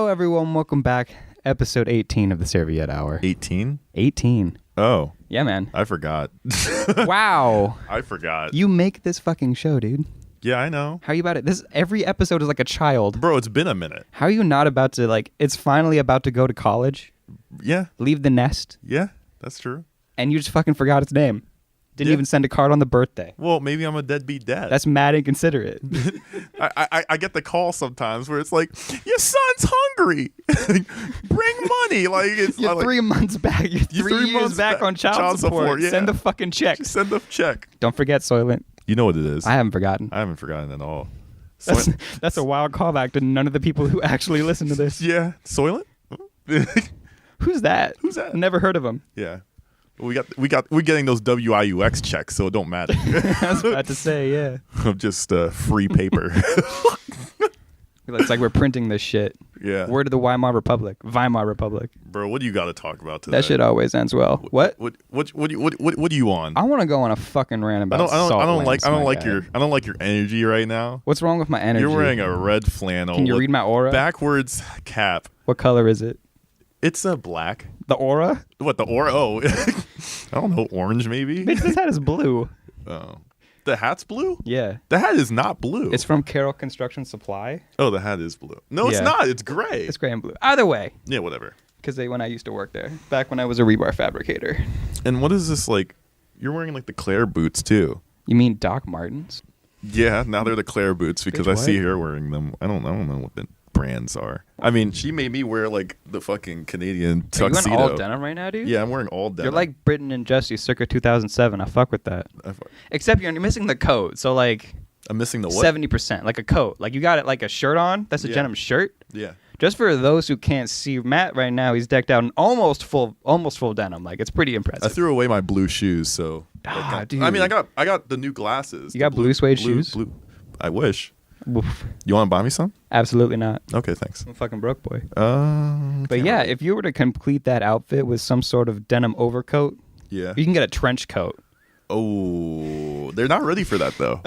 Hello, everyone. Welcome back. Episode 18 of the Serviette Hour. 18? 18. Oh. Yeah, man. I forgot. Wow. I forgot. You make this fucking show, dude. Yeah, I know. How are you about it? Every episode is like a child. Bro, it's been a minute. How are you not about to, it's finally about to go to college? Yeah. Leave the nest? Yeah, that's true. And you just fucking forgot its name. Didn't even send a card on the birthday. Well, maybe I'm a deadbeat dad. That's mad inconsiderate. I get the call sometimes where it's like, your son's hungry. Bring money. You're like, 3 months back. You're 3 years back on child support. Yeah. Send the fucking check. Send the check. Don't forget, Soylent. You know what it is. I haven't forgotten. I haven't forgotten at all. That's a wild callback to none of the people who actually listen to this. Yeah. Soylent? Who's that? Who's that? Never heard of him. Yeah. We're getting those WIUX checks, so it don't matter. I was about to say, yeah. Of just free paper. It's like we're printing this shit. Yeah. Word of the Weimar Republic. Bro, what do you got to talk about today? That shit always ends well. What do you on? I want to go on a fucking rant about I don't like your energy right now. What's wrong with my energy? You're wearing a red flannel. Can you read my aura? Backwards cap. What color is it? It's a black. The aura? What, the aura? Oh. I don't know, orange maybe? Bitch, this hat is blue. Oh. The hat's blue? Yeah. The hat is not blue. It's from Carroll Construction Supply. Oh, the hat is blue. No, it's not. It's gray. It's gray and blue. Either way. Yeah, whatever. Because when I used to work there. Back when I was a rebar fabricator. And what is this like? You're wearing like the Claire boots too. You mean Doc Martens? Yeah, now they're the Claire boots because I see her wearing them. I don't know what the brands are. I mean, she made me wear like the fucking Canadian tuxedo. Are you wearing all denim right now, dude? Yeah, I'm wearing all denim. You're like Britton and Jesse circa 2007. I fuck with that. Except you're missing the coat. So like I'm missing the what? 70%. Like a coat. Like you got it like a shirt on. That's a denim shirt. Yeah. Just for those who can't see, Matt right now, he's decked out in almost full denim. Like it's pretty impressive. I threw away my blue shoes, so dude. I mean, I got the new glasses. You got blue suede shoes? Blue. I wish. Oof. You want to buy me some? Absolutely not. Okay, thanks. I'm a fucking broke boy. But yeah, if you were to complete that outfit with some sort of denim overcoat, yeah, you can get a trench coat. Oh, they're not ready for that though.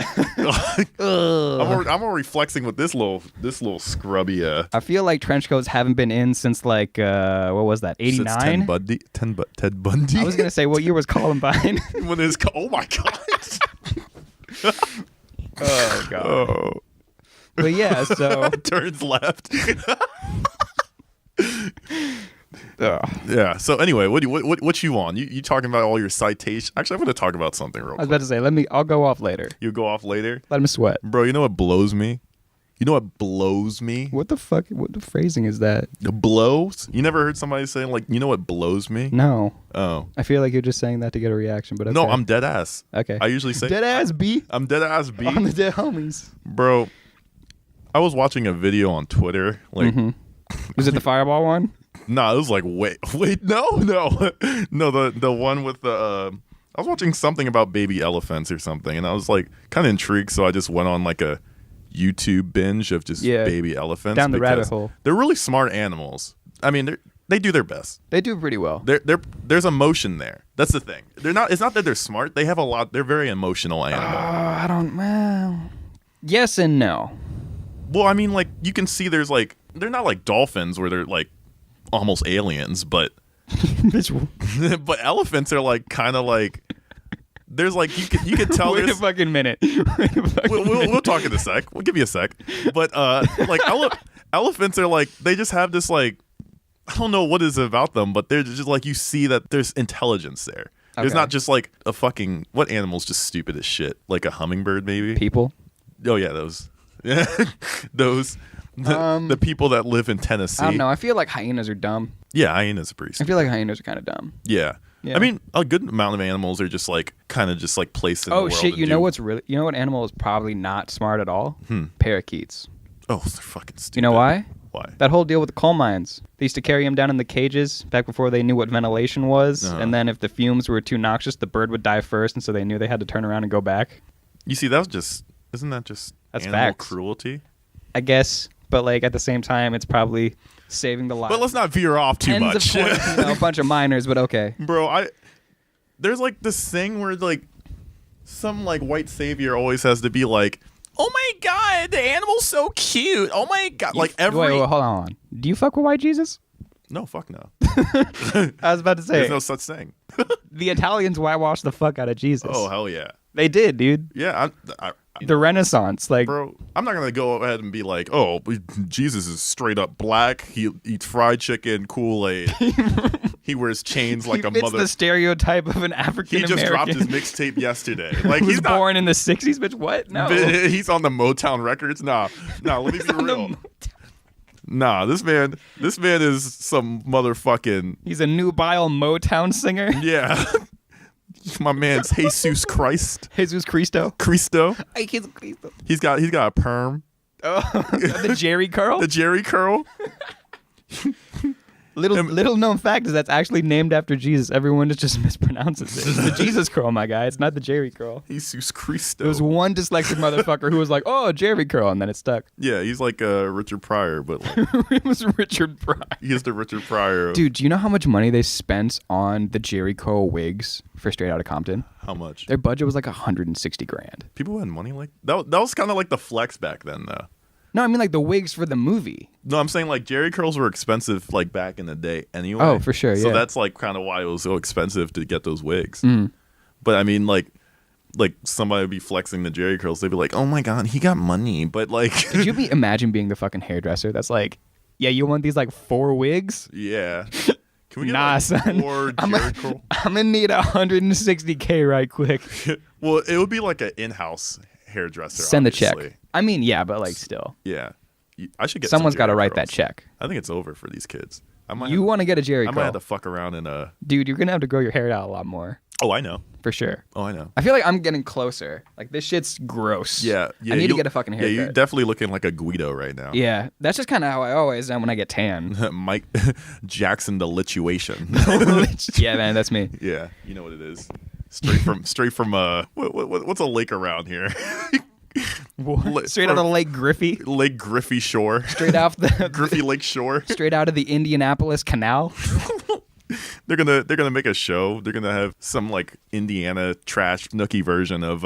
I'm already flexing with this little scrubby. I feel like trench coats haven't been in since like what was that? 89. Ted Bundy. I was gonna say what year was Columbine? When it's oh my god. Oh god. Oh. But yeah, so turns left. Ugh. Yeah. So anyway, what you on? You talking about all your citations? Actually, I'm going to talk about something real quick. I was about to say, I'll go off later. You go off later? Let him sweat. Bro, you know what blows me? What the fuck? What the phrasing is that? Blows? You never heard somebody saying like, you know what blows me? No. Oh. I feel like you're just saying that to get a reaction, but okay. No, I'm dead ass. Okay. I usually say dead ass B. I'm dead ass B. On the dead homies. Bro, I was watching a video on Twitter. Like, Was it the fireball one? Nah, it was like wait, no, the one with the. I was watching something about baby elephants or something, and I was like kind of intrigued, so I just went on like a YouTube binge of just baby elephants down the rabbit hole. They're really smart animals. I mean, they do their best. They do pretty well. There's emotion there. That's the thing. It's not that they're smart. They have a lot. They're very emotional animals. Well, yes and no. Well, I mean, like you can see there's like they're not like dolphins where they're like almost aliens, but but elephants are like kind of like there's like you can tell. Wait a fucking minute. We'll talk in a sec. We'll give you a sec. But like elephants are like they just have this like I don't know what is about them, but they're just like you see that there's intelligence there. Okay. There's not just like a fucking what animal's just stupid as shit like a hummingbird maybe. People. Oh yeah, those. Yeah, those. The people that live in Tennessee. I don't know. I feel like hyenas are dumb. Yeah, hyenas are pretty stupid. I feel like hyenas are kind of dumb. Yeah. I mean, a good amount of animals are just like kind of just like placed in the world. Oh shit! You know what animal is probably not smart at all? Parakeets. Oh, they're fucking stupid. You know why? Why? That whole deal with the coal mines. They used to carry them down in the cages back before they knew what ventilation was, and then if the fumes were too noxious, the bird would die first, and so they knew they had to turn around and go back. You see, isn't that just that's animal facts. cruelty? I guess. But like at the same time, it's probably saving the life. But let's not veer off too much. A bunch of minors, but okay. Bro, there's like this thing where like some like white savior always has to be like, oh my god, the animal's so cute. Oh my god, like every. Wait, hold on. Do you fuck with white Jesus? No, fuck no. I was about to say. There's no such thing. The Italians whitewashed the fuck out of Jesus. Oh hell yeah. They did, dude. Yeah, The Renaissance, like, bro, I'm not gonna go ahead and be like, oh, Jesus is straight up black. He eats fried chicken, Kool-Aid. He wears chains like a fits mother. the stereotype of an African He American. just dropped his mixtape yesterday. Like He was he's not, born in the '60s, bitch. What? No. He's on the Motown Records. Nah. Let me be real. Nah, this man is some motherfucking. He's a nubile Motown singer. Yeah. My man's Jesus Christ. Jesus Cristo. Cristo. Ay, Jesus Cristo. He's got a perm. Oh, the Jerry curl. The Jerry curl. Little known fact is that's actually named after Jesus. Everyone just mispronounces it. It's the Jesus curl, my guy. It's not the Jerry curl. Jesus Cristo. There was one dyslexic motherfucker who was like, "Oh, Jerry curl," and then it stuck. Yeah, he's like Richard Pryor, but like It was Richard Pryor. he is the Richard Pryor. Dude, do you know how much money they spent on the Jerry curl wigs for Straight Outta Compton? How much? Their budget was like $160,000. People had money like that. That was kind of like the flex back then, though. No, I mean like the wigs for the movie. No, I'm saying like Jerry curls were expensive like back in the day anyway. Oh, for sure, So yeah. that's like kind of why it was so expensive to get those wigs. Mm. But I mean like somebody would be flexing the Jerry curls. They'd be like, "Oh my god, he got money." But like, Could you imagine being the fucking hairdresser that's like, "Yeah, you want these like 4 wigs?" yeah. Can we get Nah, like son. 4 Jerry curl? I'm gonna need $160K right quick. Well, it would be like an in-house hairdresser. Send the obviously. check. I mean, yeah, but like still. Yeah. I should get Someone's got to write that check. I think it's over for these kids. You want to get a Jerry I curl. might have to fuck around in a. Dude, you're going to have to grow your hair out a lot more. Oh, I know. For sure. Oh, I know. I feel like I'm getting closer. Like, this shit's gross. Yeah. I need to get a fucking haircut. Yeah, you're definitely looking like a Guido right now. Yeah. That's just kind of how I always am when I get tan. Mike Jackson, the lituation. Yeah, man, that's me. Yeah, you know what it is. Straight from what's a lake around here? Straight out of Lake Griffey. Lake Griffey Shore. Straight off the Griffey Lake Shore. Straight out of the Indianapolis Canal. They're gonna make a show. They're gonna have some like Indiana trash nookie version of.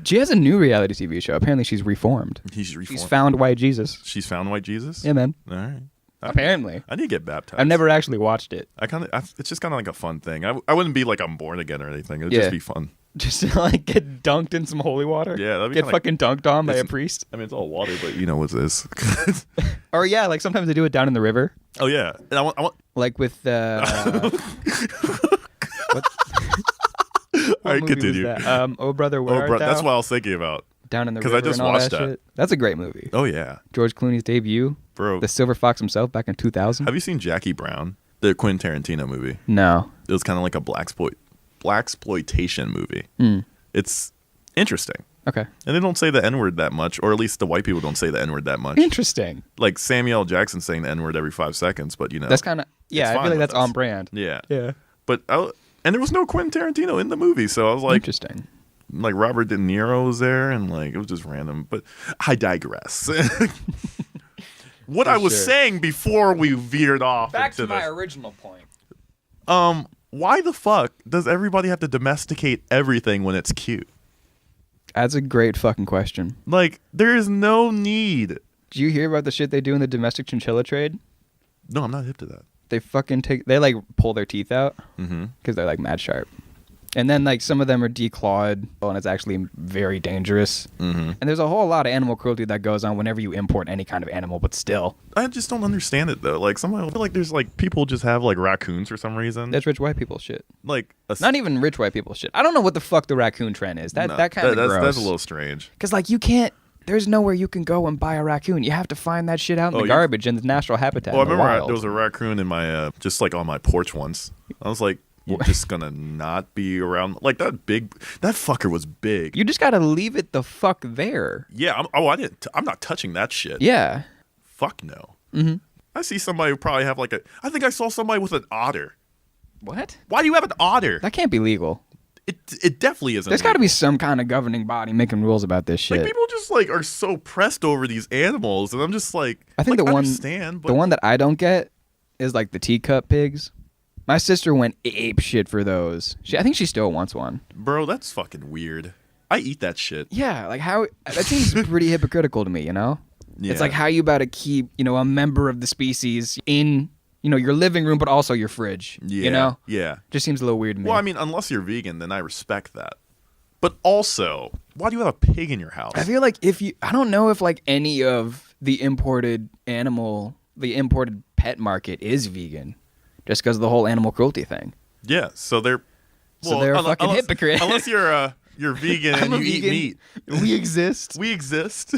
She has a new reality TV show. Apparently, she's reformed. He's reformed. She's found white Jesus. She's found white Jesus. Yeah, man. All right. Apparently. I need to get baptized. I've never actually watched it. It's just kind of like a fun thing. I wouldn't be like I'm born again or anything. It'd Yeah. just be fun. Just to, like, get dunked in some holy water. Yeah, that'd be get kinda fucking dunked on by a it's- priest. I mean, it's all water, but you know what it is. Or yeah, like sometimes they do it down in the river, Oh yeah, and I want. like with what All right, movie continue. was that? Oh brother, where art thou? That's what I was thinking about. Down in the 'cause river I just and all watched that that. shit. That's a great movie. Oh yeah, George Clooney's debut, bro. the Silver Fox himself, back in 2000. Have you seen Jackie Brown, the Quentin Tarantino movie? No. It was kind of like a blaxploitation movie. Mm. It's interesting, Okay. and they don't say the N-word that much, or at least the white people don't say the N-word that much. Interesting. Like Samuel L. Jackson saying the N-word every 5 seconds, but you know That's kind of It's I fine feel like with that's us. on brand. yeah. Yeah. But and there was no Quentin Tarantino in the movie, so I was like, Interesting. like Robert De Niro was there, and like it was just random. But I digress. What For I was sure. saying before we veered off Back into to my this, original point. why the fuck does everybody have to domesticate everything when it's cute? That's a great fucking question. Like there is no need. Do you hear about the shit they do in the domestic chinchilla trade? No, I'm not hip to that. They fucking they like pull their teeth out Mm-hmm. because they're like mad sharp. And then like some of them are declawed and it's actually very dangerous. Mm-hmm. And there's a whole lot of animal cruelty that goes on whenever you import any kind of animal, but still. I just don't understand it though. Like somehow I feel like there's like people just have like raccoons for some reason. That's rich white people shit. Like Not even rich white people shit. I don't know what the fuck the raccoon trend is. That kind of gross. that's a little strange. Because like you can't, there's nowhere you can go and buy a raccoon. You have to find that shit out in the garbage in the natural habitat. Well, I in the remember wild. there was a raccoon in my just like on my porch once. I was like, you're just gonna not be around like that fucker was big. You just gotta leave it the fuck there. Yeah. I'm not touching that shit. Yeah. Fuck no. Mm-hmm. I see somebody who probably have like I think I saw somebody with an otter. What? Why do you have an otter? That can't be legal. It definitely isn't. There's got to legal. be some kind of governing body making rules about this shit. Like people just like are so pressed over these animals, and I'm just like, I think like, the I one, understand, but the one that I don't get is like the teacup pigs. My sister went ape shit for those. I think she still wants one. bro, that's fucking weird. I eat that shit. Yeah, like how that seems pretty hypocritical to me, you know? Yeah. It's like how you about to keep, a member of the species in, your living room, but also your fridge. Yeah. You know? Yeah. Just seems a little weird to me. Well, I mean, unless you're vegan, then I respect that. But also, why do you have a pig in your house? I feel like I don't know if like any of the imported pet market is vegan, just because of the whole animal cruelty thing. Yeah, so they're a fucking hypocrite. Unless you're vegan and you eat meat. We exist. We exist.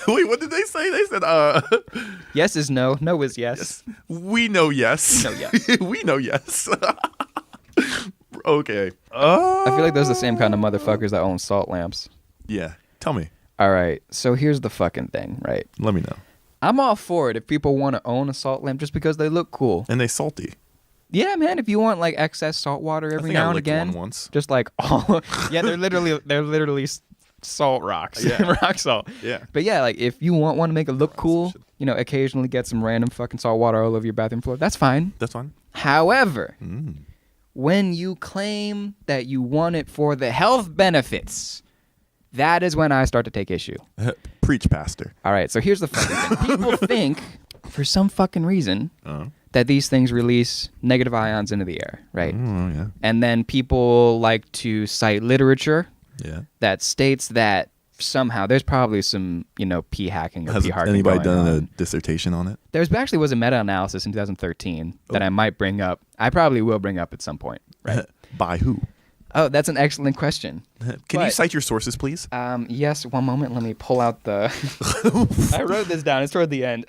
Wait, what did they say? They said yes is no, no is yes. We know yes. We know yes. We know yes. Okay. I feel like those are the same kind of motherfuckers that own salt lamps. Yeah. Tell me. All right. So here's the fucking thing, right? Let me know. I'm all for it if people want to own a salt lamp just because they look cool. And they salty. Yeah, man. If you want like excess salt water every now and again, one once. just like all. Yeah, they're literally salt rocks. Yeah. Rock salt. Yeah. But yeah, like if you want one to make it look cool, occasionally get some random fucking salt water all over your bathroom floor. That's fine. That's fine. However, when you claim that you want it for the health benefits, that is when I start to take issue. Preach, pastor. All right, so here's the fucking thing. People think, for some fucking reason, that these things release negative ions into the air, right? Oh, yeah. And then people like to cite literature that states that somehow there's probably some, pee hacking or pee harking. Has anybody done on. a dissertation on it? There actually was a meta-analysis in 2013 that I might bring up. I probably will bring up at some point, right? By who? Oh, that's an excellent question. Can you cite your sources, please? Yes, one moment. Let me pull out the... I wrote this down. It's toward the end.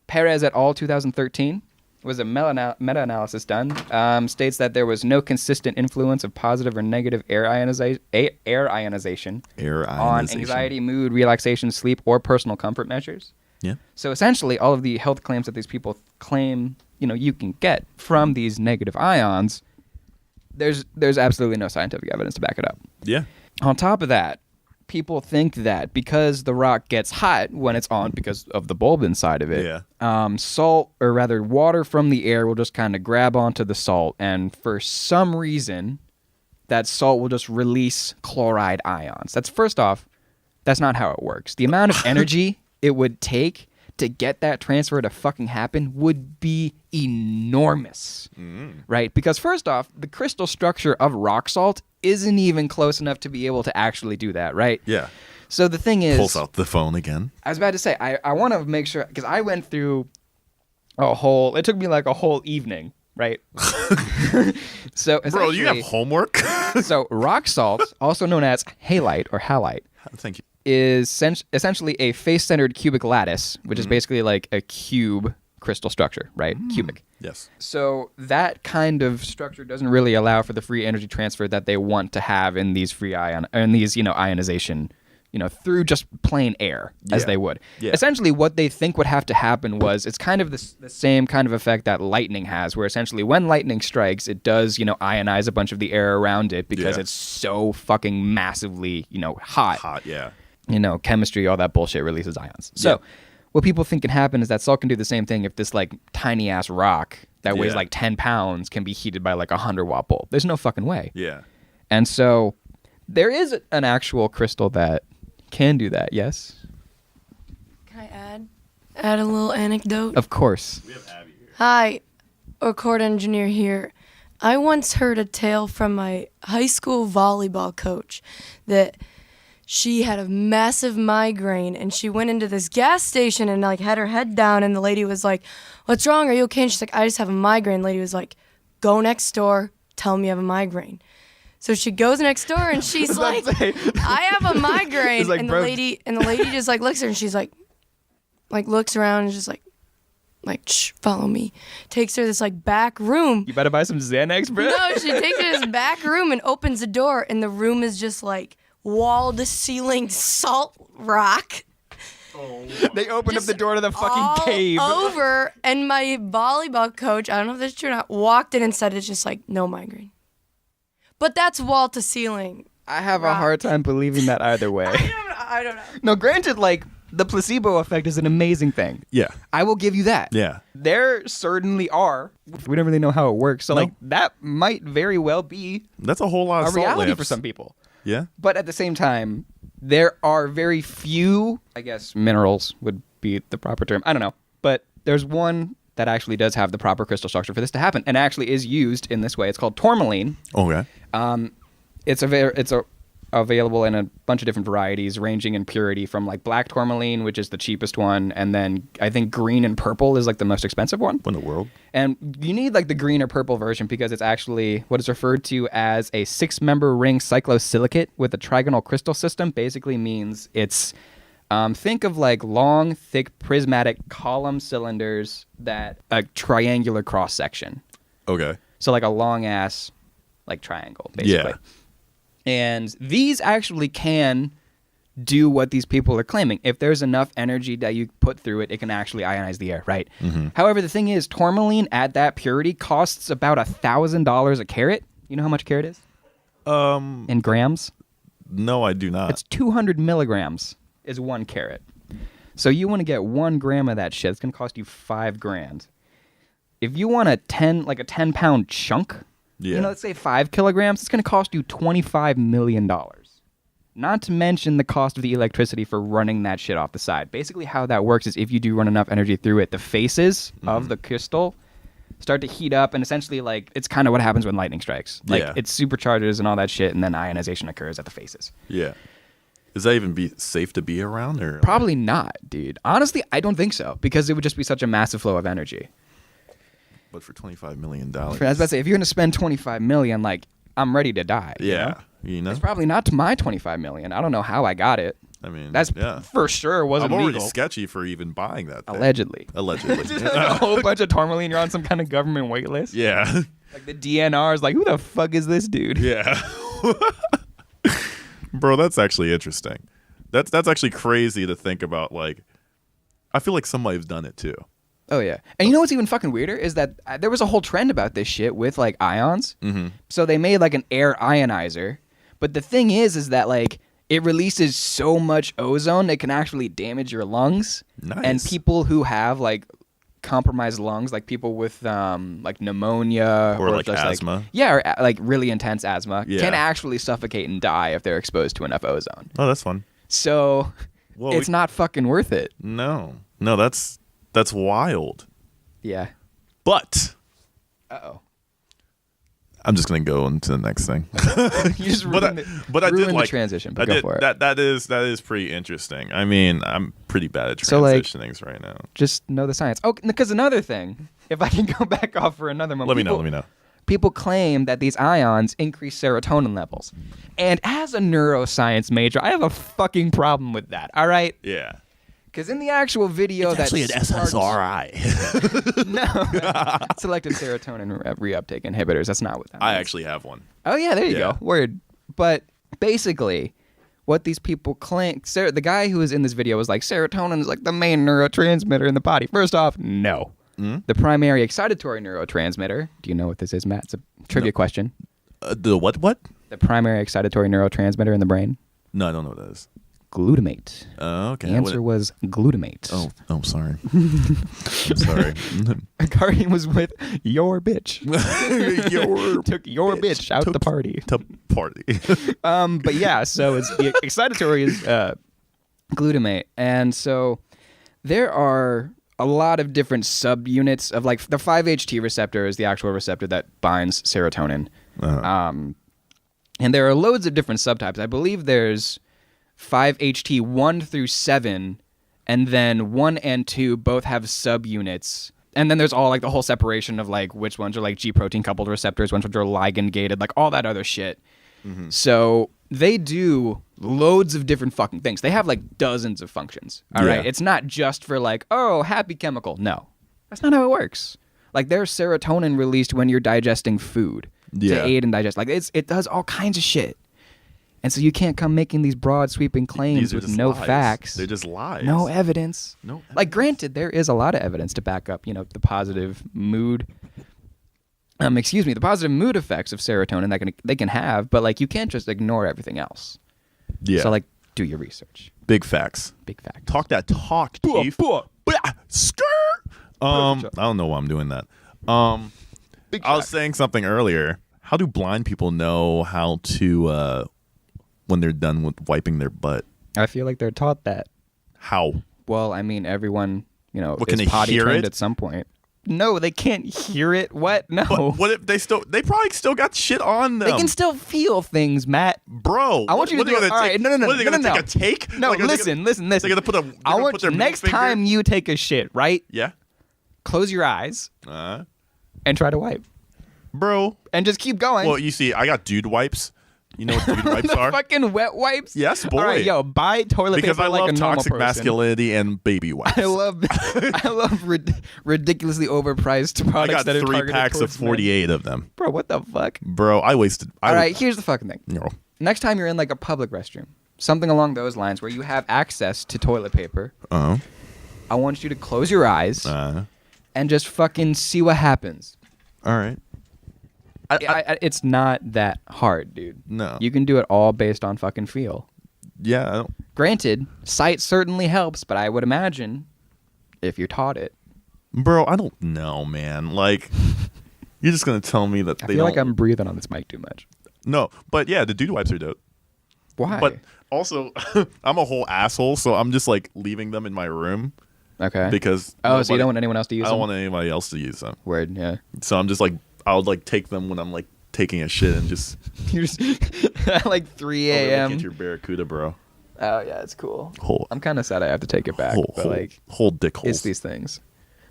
Perez et al. 2013 was a meta-analysis done. States that there was no consistent influence of positive or negative air ionization on anxiety, mood, relaxation, sleep, or personal comfort measures. Yeah. So essentially, all of the health claims that these people claim, you can get from these negative ions, there's absolutely no scientific evidence to back it up. Yeah. On top of that, people think that because the rock gets hot when it's on because of the bulb inside of it, salt, or rather water from the air will just kind of grab onto the salt, and for some reason, that salt will just release chloride ions. First off, that's not how it works. The amount of energy it would take to get that transfer to fucking happen would be enormous, right? Because first off, the crystal structure of rock salt isn't even close enough to be able to actually do that, right? Yeah. So the thing is... Pulls out the phone again. I was about to say, I want to make sure, because I went through it took me like a whole evening, right? So Bro, you have homework? So rock salt, also known as halite or halite, thank you, is essentially a face-centered cubic lattice, which is basically like a cube crystal structure, right? Cubic. Yes. So that kind of structure doesn't really allow for the free energy transfer that they want to have in these ionization, through just plain air as they would. Yeah. Essentially, what they think would have to happen was it's kind of the same kind of effect that lightning has, where essentially when lightning strikes, it does, ionize a bunch of the air around it because it's so fucking massively, hot. Hot, yeah. Chemistry, all that bullshit releases ions. So what people think can happen is that salt can do the same thing if this like tiny ass rock that weighs like 10 pounds can be heated by like a 100-watt bulb. There's no fucking way. Yeah. And so there is an actual crystal that can do that, yes? Can I add a little anecdote? Of course. We have Abby here. Hi, record engineer here. I once heard a tale from my high school volleyball coach that she had a massive migraine and she went into this gas station and like had her head down, and the lady was like, "What's wrong? Are you okay?" And she's like, "I just have a migraine." The lady was like, "Go next door, tell them you have a migraine." So she goes next door and she's like, "I have a migraine." Like, and the lady just like looks at her and she's like looks around and just like, "Shh, follow me." Takes her to this like back room. You better buy some Xanax, bro. No, she takes her to this back room and opens the door, and the room is just like wall to ceiling salt rock. They opened up the door to the fucking all cave. Over, and my volleyball coach, I don't know if this is true or not, walked in and said it's just like no migraine. But that's wall to ceiling. I have a hard time believing that either way. I don't know. No, granted, like, the placebo effect is an amazing thing. Yeah. I will give you that. Yeah. There certainly are. We don't really know how it works. So, like, that might very well be that's a whole lot of a salt reality lamps. for some people. Yeah. But at the same time, there are very few, I guess minerals would be the proper term. I don't know. But there's one that actually does have the proper crystal structure for this to happen and actually is used in this way. It's called tourmaline. Okay. It's available in a bunch of different varieties, ranging in purity from like black tourmaline, which is the cheapest one, and then I think green and purple is like the most expensive one. What in the world? And you need like the green or purple version because it's actually what is referred to as a 6-member ring cyclosilicate with a trigonal crystal system. Basically means it's think of like long, thick, prismatic column cylinders that a triangular cross section. Okay. So like a long ass like triangle, basically. Yeah. And these actually can do what these people are claiming. If there's enough energy that you put through it, it can actually ionize the air, right? Mm-hmm. However, the thing is, tourmaline at that purity costs about $1,000 a carat. You know how much a carat is? In grams? No, I do not. It's 200 milligrams is 1 carat. So you want to get 1 gram of that shit, it's going to cost you $5,000. If you want a 10-pound chunk, let's say 5 kilograms, it's going to cost you $25 million. Not to mention the cost of the electricity for running that shit off the side. Basically how that works is if you do run enough energy through it, the faces of the crystal start to heat up, and essentially like it's kind of what happens when lightning strikes. Like it supercharges and all that shit, and then ionization occurs at the faces. Yeah. Is that even safe to be around? Or probably not, dude. Honestly, I don't think so, because it would just be such a massive flow of energy. But for $25 million. I was about to say, if you're going to spend $25 million, like, I'm ready to die. Yeah. You know? It's probably not to my $25 million. I don't know how I got it. I mean, that's for sure wasn't legal. I'm already legal. Sketchy for even buying that thing. Allegedly. Just like a whole bunch of tourmaline. You're on some kind of government wait list. Yeah. Like the DNR is like, who the fuck is this dude? Yeah. Bro, that's actually interesting. That's actually crazy to think about. Like, I feel like somebody's done it too. Oh, yeah. And you know what's even fucking weirder is that there was a whole trend about this shit with, like, ions. Mm-hmm. So they made, like, an air ionizer. But the thing is that, like, it releases so much ozone it can actually damage your lungs. Nice. And people who have, like, compromised lungs, like people with, like, pneumonia. Or like just, asthma. Or, like, really intense asthma can actually suffocate and die if they're exposed to enough ozone. Oh, that's fun. So it's not fucking worth it. No, that's wild. Yeah. But uh-oh. I'm just gonna go into the next thing. You just ruined the transition. But go for it. That is pretty interesting. I mean, I'm pretty bad at transitioning right now. Just know the science. Oh, because another thing, if I can go back off for another moment. Let me know. People claim that these ions increase serotonin levels. And as a neuroscience major, I have a fucking problem with that, all right? Yeah. Because in the actual video it's actually an SSRI. No. Selective serotonin reuptake inhibitors. That's not what that means. I actually have one. Oh, yeah, there you go. Word. But basically, what these people claim... the guy who was in this video was like, serotonin is like the main neurotransmitter in the body. First off, no. Mm-hmm. The primary excitatory neurotransmitter. Do you know what this is, Matt? It's a trivia question. The what? The primary excitatory neurotransmitter in the brain. No, I don't know what that is. Glutamate. Okay. The answer was glutamate. Oh, sorry. I'm sorry. Cardi was with your bitch. Took your bitch out the party. To party. But yeah, so it's the excitatory is glutamate, and so there are a lot of different subunits of, like, the 5-HT receptor is the actual receptor that binds serotonin. Uh-huh. And there are loads of different subtypes. I believe there's 5-HT 1 through 7, and then 1 and 2 both have subunits. And then there's all, like, the whole separation of, like, which ones are, like, G-protein coupled receptors, which ones are ligand gated, like, all that other shit. Mm-hmm. So they do loads of different fucking things. They have, like, dozens of functions. All right? It's not just for, like, oh, happy chemical. No. That's not how it works. Like, there's serotonin released when you're digesting food to aid in digest. Like, it does all kinds of shit. And so you can't come making these broad sweeping claims with no facts. They're just lies. No evidence. Like, granted, there is a lot of evidence to back up, the positive mood the positive mood effects of serotonin that they can have, but, like, you can't just ignore everything else. Yeah. So, like, do your research. Big facts. Talk that talk, Chief. Skirt. I don't know why I'm doing that. I was saying something earlier. How do blind people know how to when they're done with wiping their butt? I feel like they're taught that. How? Well, I mean, everyone, can they is potty hear trained it? at some point. No, they can't hear it. What? No. But what if they probably still got shit on them? They can still feel things, Matt. Bro, I want you to do it. All right, no. What are they gonna take a take? No, listen. They're gonna put a. I want their next middle time finger? you take a shit, right? Yeah. Close your eyes Uh, and try to wipe, bro. and just keep going. Well, you see, I got dude wipes. You know what dude wipes the are? fucking wet wipes. Yes, boy. All right, yo, buy toilet Because paper I like love a normal toxic person. masculinity and baby wipes. I love ridiculously overpriced I products got that are 3 targeted packs of towards men. 48 of them. Bro, what the fuck? Bro, I wasted. All right, here's the fucking thing. No. Next time you're in like a public restroom, something along those lines where you have access to toilet paper, Uh-huh. I want you to close your eyes and just fucking see what happens. All right. It's not that hard, dude. No. You can do it all based on fucking feel. Yeah. I don't, Granted, sight certainly helps, but I would imagine if you're taught it. bro, I don't know, man. Like, you're just gonna tell me that I they feel don't. like I'm breathing on this mic too much. No, but yeah, the dude wipes are dope. Why? But also, I'm a whole asshole, so I'm just like leaving them in my room okay. because. So you don't want anyone else to use I them? don't want anybody else to use them. Word, yeah. So I'm just like, I would like take them when I'm like taking a shit and just. You're just at like 3 Look a.m. at your barracuda, bro. Oh, yeah, it's cool. Whole, I'm kind of sad I have to take it back, but like, whole dick holes. it's these things.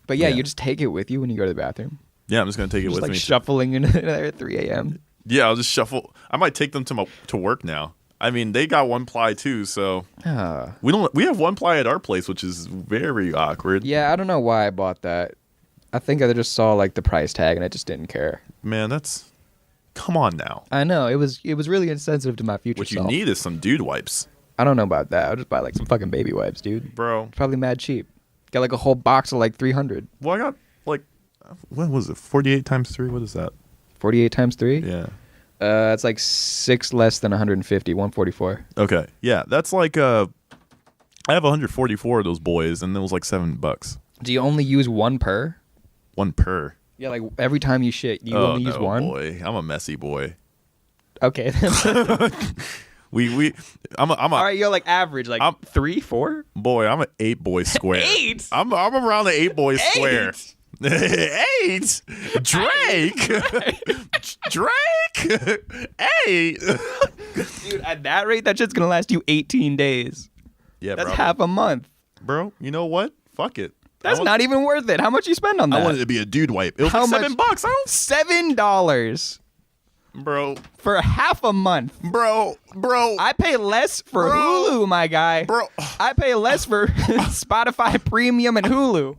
But yeah, Yeah. you just take it with you when you go to the bathroom. Yeah, I'm just gonna take it Just with like me. shuffling in there at 3 a.m. Yeah, I'll just shuffle. I might take them to work now. I mean, they got 1 ply too, so Ah. we have 1 ply at our place, which is very awkward. Yeah, I don't know why I bought that. I think I just saw like the price tag and I just didn't care. Man, that's come on now. I know it was really insensitive to my future What you self. need is some dude wipes, I don't know about that. I'll just buy like some fucking baby wipes, dude. bro. Probably mad cheap. Get like a whole box of like 300. Well, I got like, what was it? 48 times 3. What is that? 48 times 3? Yeah. It's like 6 less than 150, 144. Okay. Yeah, that's like I have 144 of those boys, and it was like $7. Do you only use one per? 1 per. Yeah, like every time you shit, you only use one? Boy, I'm a messy boy. Okay. I'm a All right, you're like average, like 3, 4? boy. I'm an 8 boy square. 8? I'm around the 8 boy square. 8? Drake. Drake. 8. Dude, at that rate, that shit's gonna last you 18 days. Yeah, That's bro. half a month. Bro, you know what? Fuck it. That's not even worth it. How much you spend on that? I wanted to be a dude wipe. It was How like $7. much? I don't, $7 bro, for half a month. bro. I pay less for Bro. Hulu, my guy. Bro. I pay less for Spotify Premium and Hulu.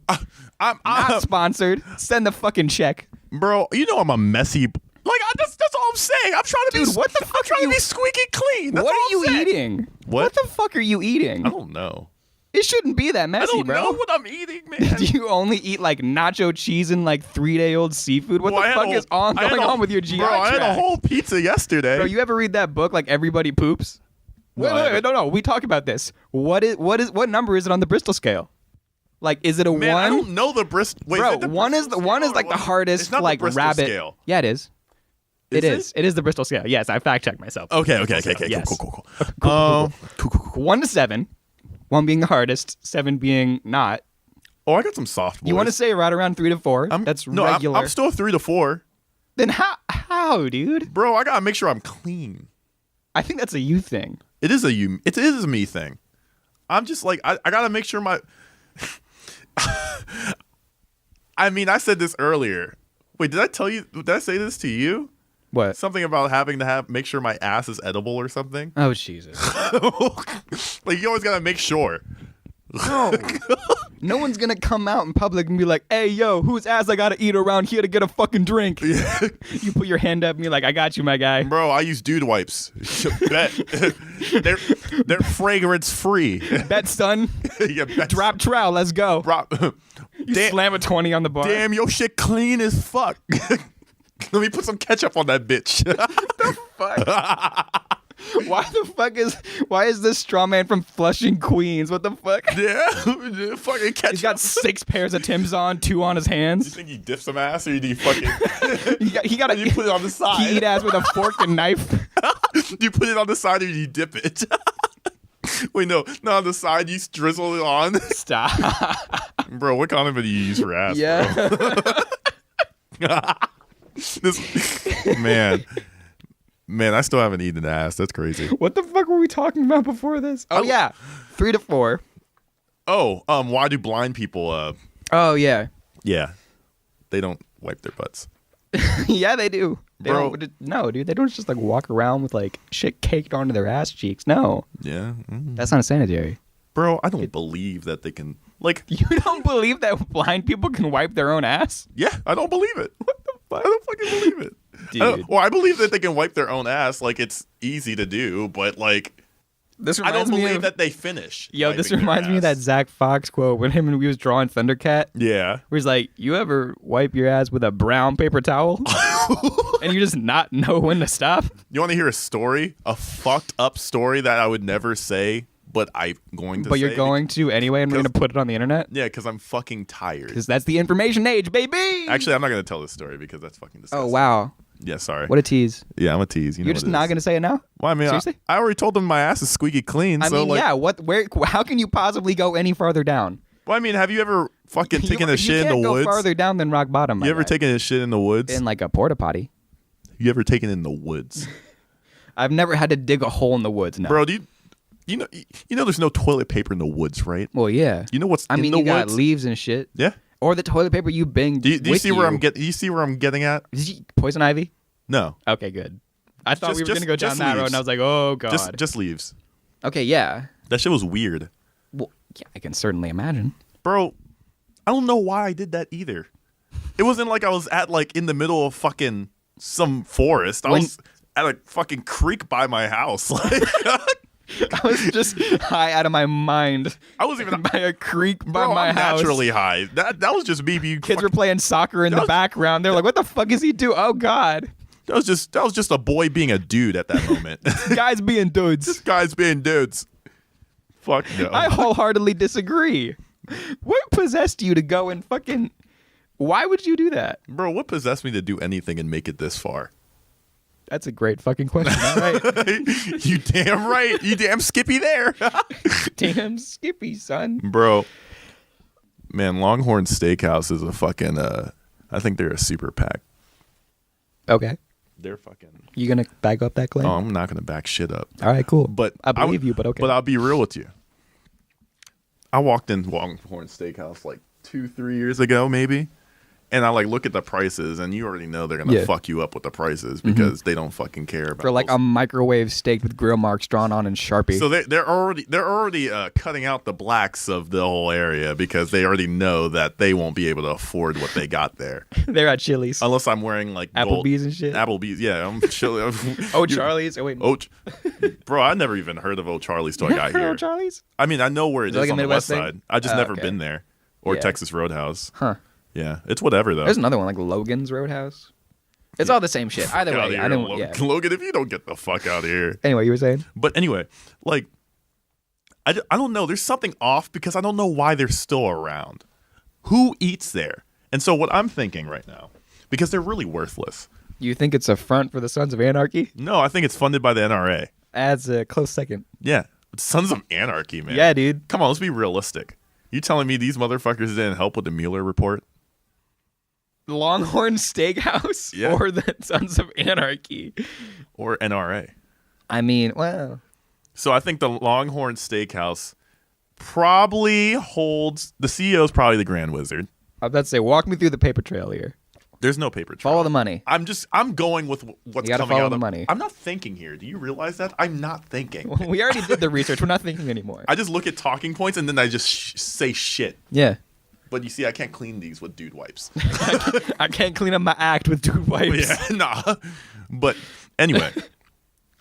I'm Not sponsored. Send the fucking check. bro. You know I'm a messy. Like that's all I'm saying. I'm trying to be. Dude, what the fuck I'm trying are to you- be squeaky clean. That's What all are you I'm saying. eating? What? the fuck are you eating? I don't know. It shouldn't be that I messy, don't bro. know what I'm eating, man. Do you only eat like nacho cheese and like 3-day-old seafood? What Well, I the had fuck a- is going I had a- on with your GI Bro, I had a tract? whole pizza yesterday. Bro, you ever read that book like Everybody Poops? No, I Wait, haven't. no. We talk about this. What number is it on the Bristol scale? Like, is it a Man, 1? I don't know the Bristol. Wait, Bro, is it the one is Bristol one scale is like or the what? hardest It's not like the Bristol rabbit. scale. Yeah, it is. Is it? It is the Bristol scale. Yes, I fact checked myself. Okay. Yes. Cool. Cool. 1 to 7. 1 being the hardest, 7 being not. Oh, I got some soft boys. You want to say right around 3 to 4? That's no, regular. I'm still 3 to 4. Then how, dude? Bro, I gotta make sure I'm clean. I think that's a you thing. It is a me thing. I'm just like I gotta make sure my. I mean, I said this earlier. Wait, did I tell you? Did I say this to you? What? Something about having to make sure my ass is edible or something. Oh, Jesus. Like you always gotta make sure. No. No one's gonna come out in public and be like, hey, yo, whose ass I gotta eat around here to get a fucking drink? You put your hand up and you're like, I got you, my guy. Bro, I use dude wipes. Bet. they're fragrance free. Bet, son. Yeah, bet. Drop trowel, let's go. Drop. You slam a 20 on the bar. Damn, your shit clean as fuck. Let me put some ketchup on that bitch. Fuck. Why is this straw man from Flushing, Queens? What the fuck? Yeah, fucking ketchup. He's got 6 pairs of Tim's on, 2 on his You hands. think you dip some ass or do you fucking He got you put it on the side? He eat ass with a fork and knife. You put it on the side or you dip it. Wait, no, on the side you drizzle it on. Stop. Bro, what condiment do you use for ass? Yeah. Bro? Man, I still haven't eaten ass. That's crazy. What the fuck were we talking about before this? Oh yeah, 3 to 4. Oh, why do blind people? Oh yeah. Yeah, they don't wipe their butts. Yeah, they do. Bro. No, dude, they don't just like walk around with like shit caked onto their ass cheeks. No, Yeah, that's not sanitary. bro, I don't believe that they can. Like, You don't believe that blind people can wipe their own ass? yeah, I don't believe it. What the fuck? I don't fucking believe it. Dude. I believe that they can wipe their own ass. Like, it's easy to do, but like, This I reminds don't me believe of, that they finish. Yo, this wiping their reminds me of that ass. Zach Fox quote when he was drawing Thundercat. Yeah. Where he's like, you ever wipe your ass with a brown paper towel? And you just not know when to stop? You want to hear a story? A fucked up story that I would never say, but I'm going to But say. you're going to anyway, and we're going to put it on the internet? Yeah, because I'm fucking tired. Because that's the information age, baby! Actually, I'm not going to tell this story because that's fucking disgusting. Oh, wow. Yeah, sorry. What a tease. Yeah, I'm a tease. You know You're just not going to say it now? Well, I mean, Seriously? I already told them my ass is squeaky clean. I so mean, like, yeah, how can you possibly go any farther down? Well, I mean, have you ever fucking taken you a shit in the can't go woods? farther down than rock bottom. You ever taken a shit in the woods? in like a porta potty? You ever taken in the woods? I've never had to dig a hole in the woods, no. Bro, you know there's no toilet paper in the woods, right? Well, yeah. You know what's I in mean, the you got woods? leaves and shit. Yeah. Or the toilet paper you bang. Do you see where I'm getting? You see where I'm getting at? Poison ivy? No. Okay, good. I thought we were going to go down just that road, leaves. and I was like, oh, God. Just leaves. Okay, yeah. That shit was weird. Well, yeah, I can certainly imagine. Bro, I don't know why I did that either. It wasn't like I was at like in the middle of fucking some forest. I was at a fucking creek by my house. Like, I was just high out of my mind. I was even by a creek by bro, my I'm house. naturally high. That was just me being Kids were playing soccer in the background. They're like, what the fuck is he doing? Oh, God. That was just a boy being a dude at that moment. Guys being dudes. Guys being dudes. Fuck no. I wholeheartedly disagree. What possessed you to go and fucking... Why would you do that? Bro, what possessed me to do anything and make it this far? That's a great fucking question. All right. You damn right. You damn Skippy there. Damn Skippy, son. Bro. Man, Longhorn Steakhouse is a fucking I think they're a super pack. Okay. They're fucking You gonna back up that claim? Oh, I'm not gonna back shit up. All right, cool. But I believe you, but okay. But I'll be real with you. I walked in Longhorn Steakhouse like 2-3 years ago, maybe. And I like look at the prices, and you already know they're gonna fuck you up with the prices because they don't fucking care about For like those. a microwave steak with grill marks drawn on in Sharpie. So they're already cutting out the blacks of the whole area because they already know that they won't be able to afford what they got there. They're at Chili's. Unless I'm wearing like Applebee's and shit? Applebee's, yeah. I'm chilling. Oh, Charlie's. Oh, wait. Bro, I never even heard of Charlie's till I got here. Charlie's? I mean, I know where it is like a on the Midwest west thing? side. I just never Okay. been there. Or Yeah. Texas Roadhouse. Huh. Yeah, it's whatever though. There's another one like Logan's Roadhouse. It's all the same shit. Either Get out way, of I here, don't. Logan. Yeah. Logan, if you don't get the fuck out of here. Anyway, you were saying? But anyway, like, I don't know. There's something off because I don't know why they're still around. Who eats there? And so what I'm thinking right now, because they're really worthless. You think it's a front for the Sons of Anarchy? No, I think it's funded by the NRA. Adds a close second. Yeah. Sons of Anarchy, man. Yeah, dude. Come on, let's be realistic. You telling me these motherfuckers didn't help with the Mueller report? Longhorn Steakhouse Yeah. or the Sons of Anarchy? Or NRA? I mean, well, So I think the Longhorn Steakhouse probably holds... The CEO is probably the Grand Wizard. I was about to say, walk me through the paper trail here. There's no paper trail. Follow the money. I'm going with what's You gotta coming follow out the of money. I'm not thinking here. Do you realize that? I'm not thinking. We already did the research. We're not thinking anymore. I just look at talking points and then I just say shit. Yeah. But you see, I can't clean these with dude wipes. I can't clean up my act with dude wipes. Yeah, nah. But anyway,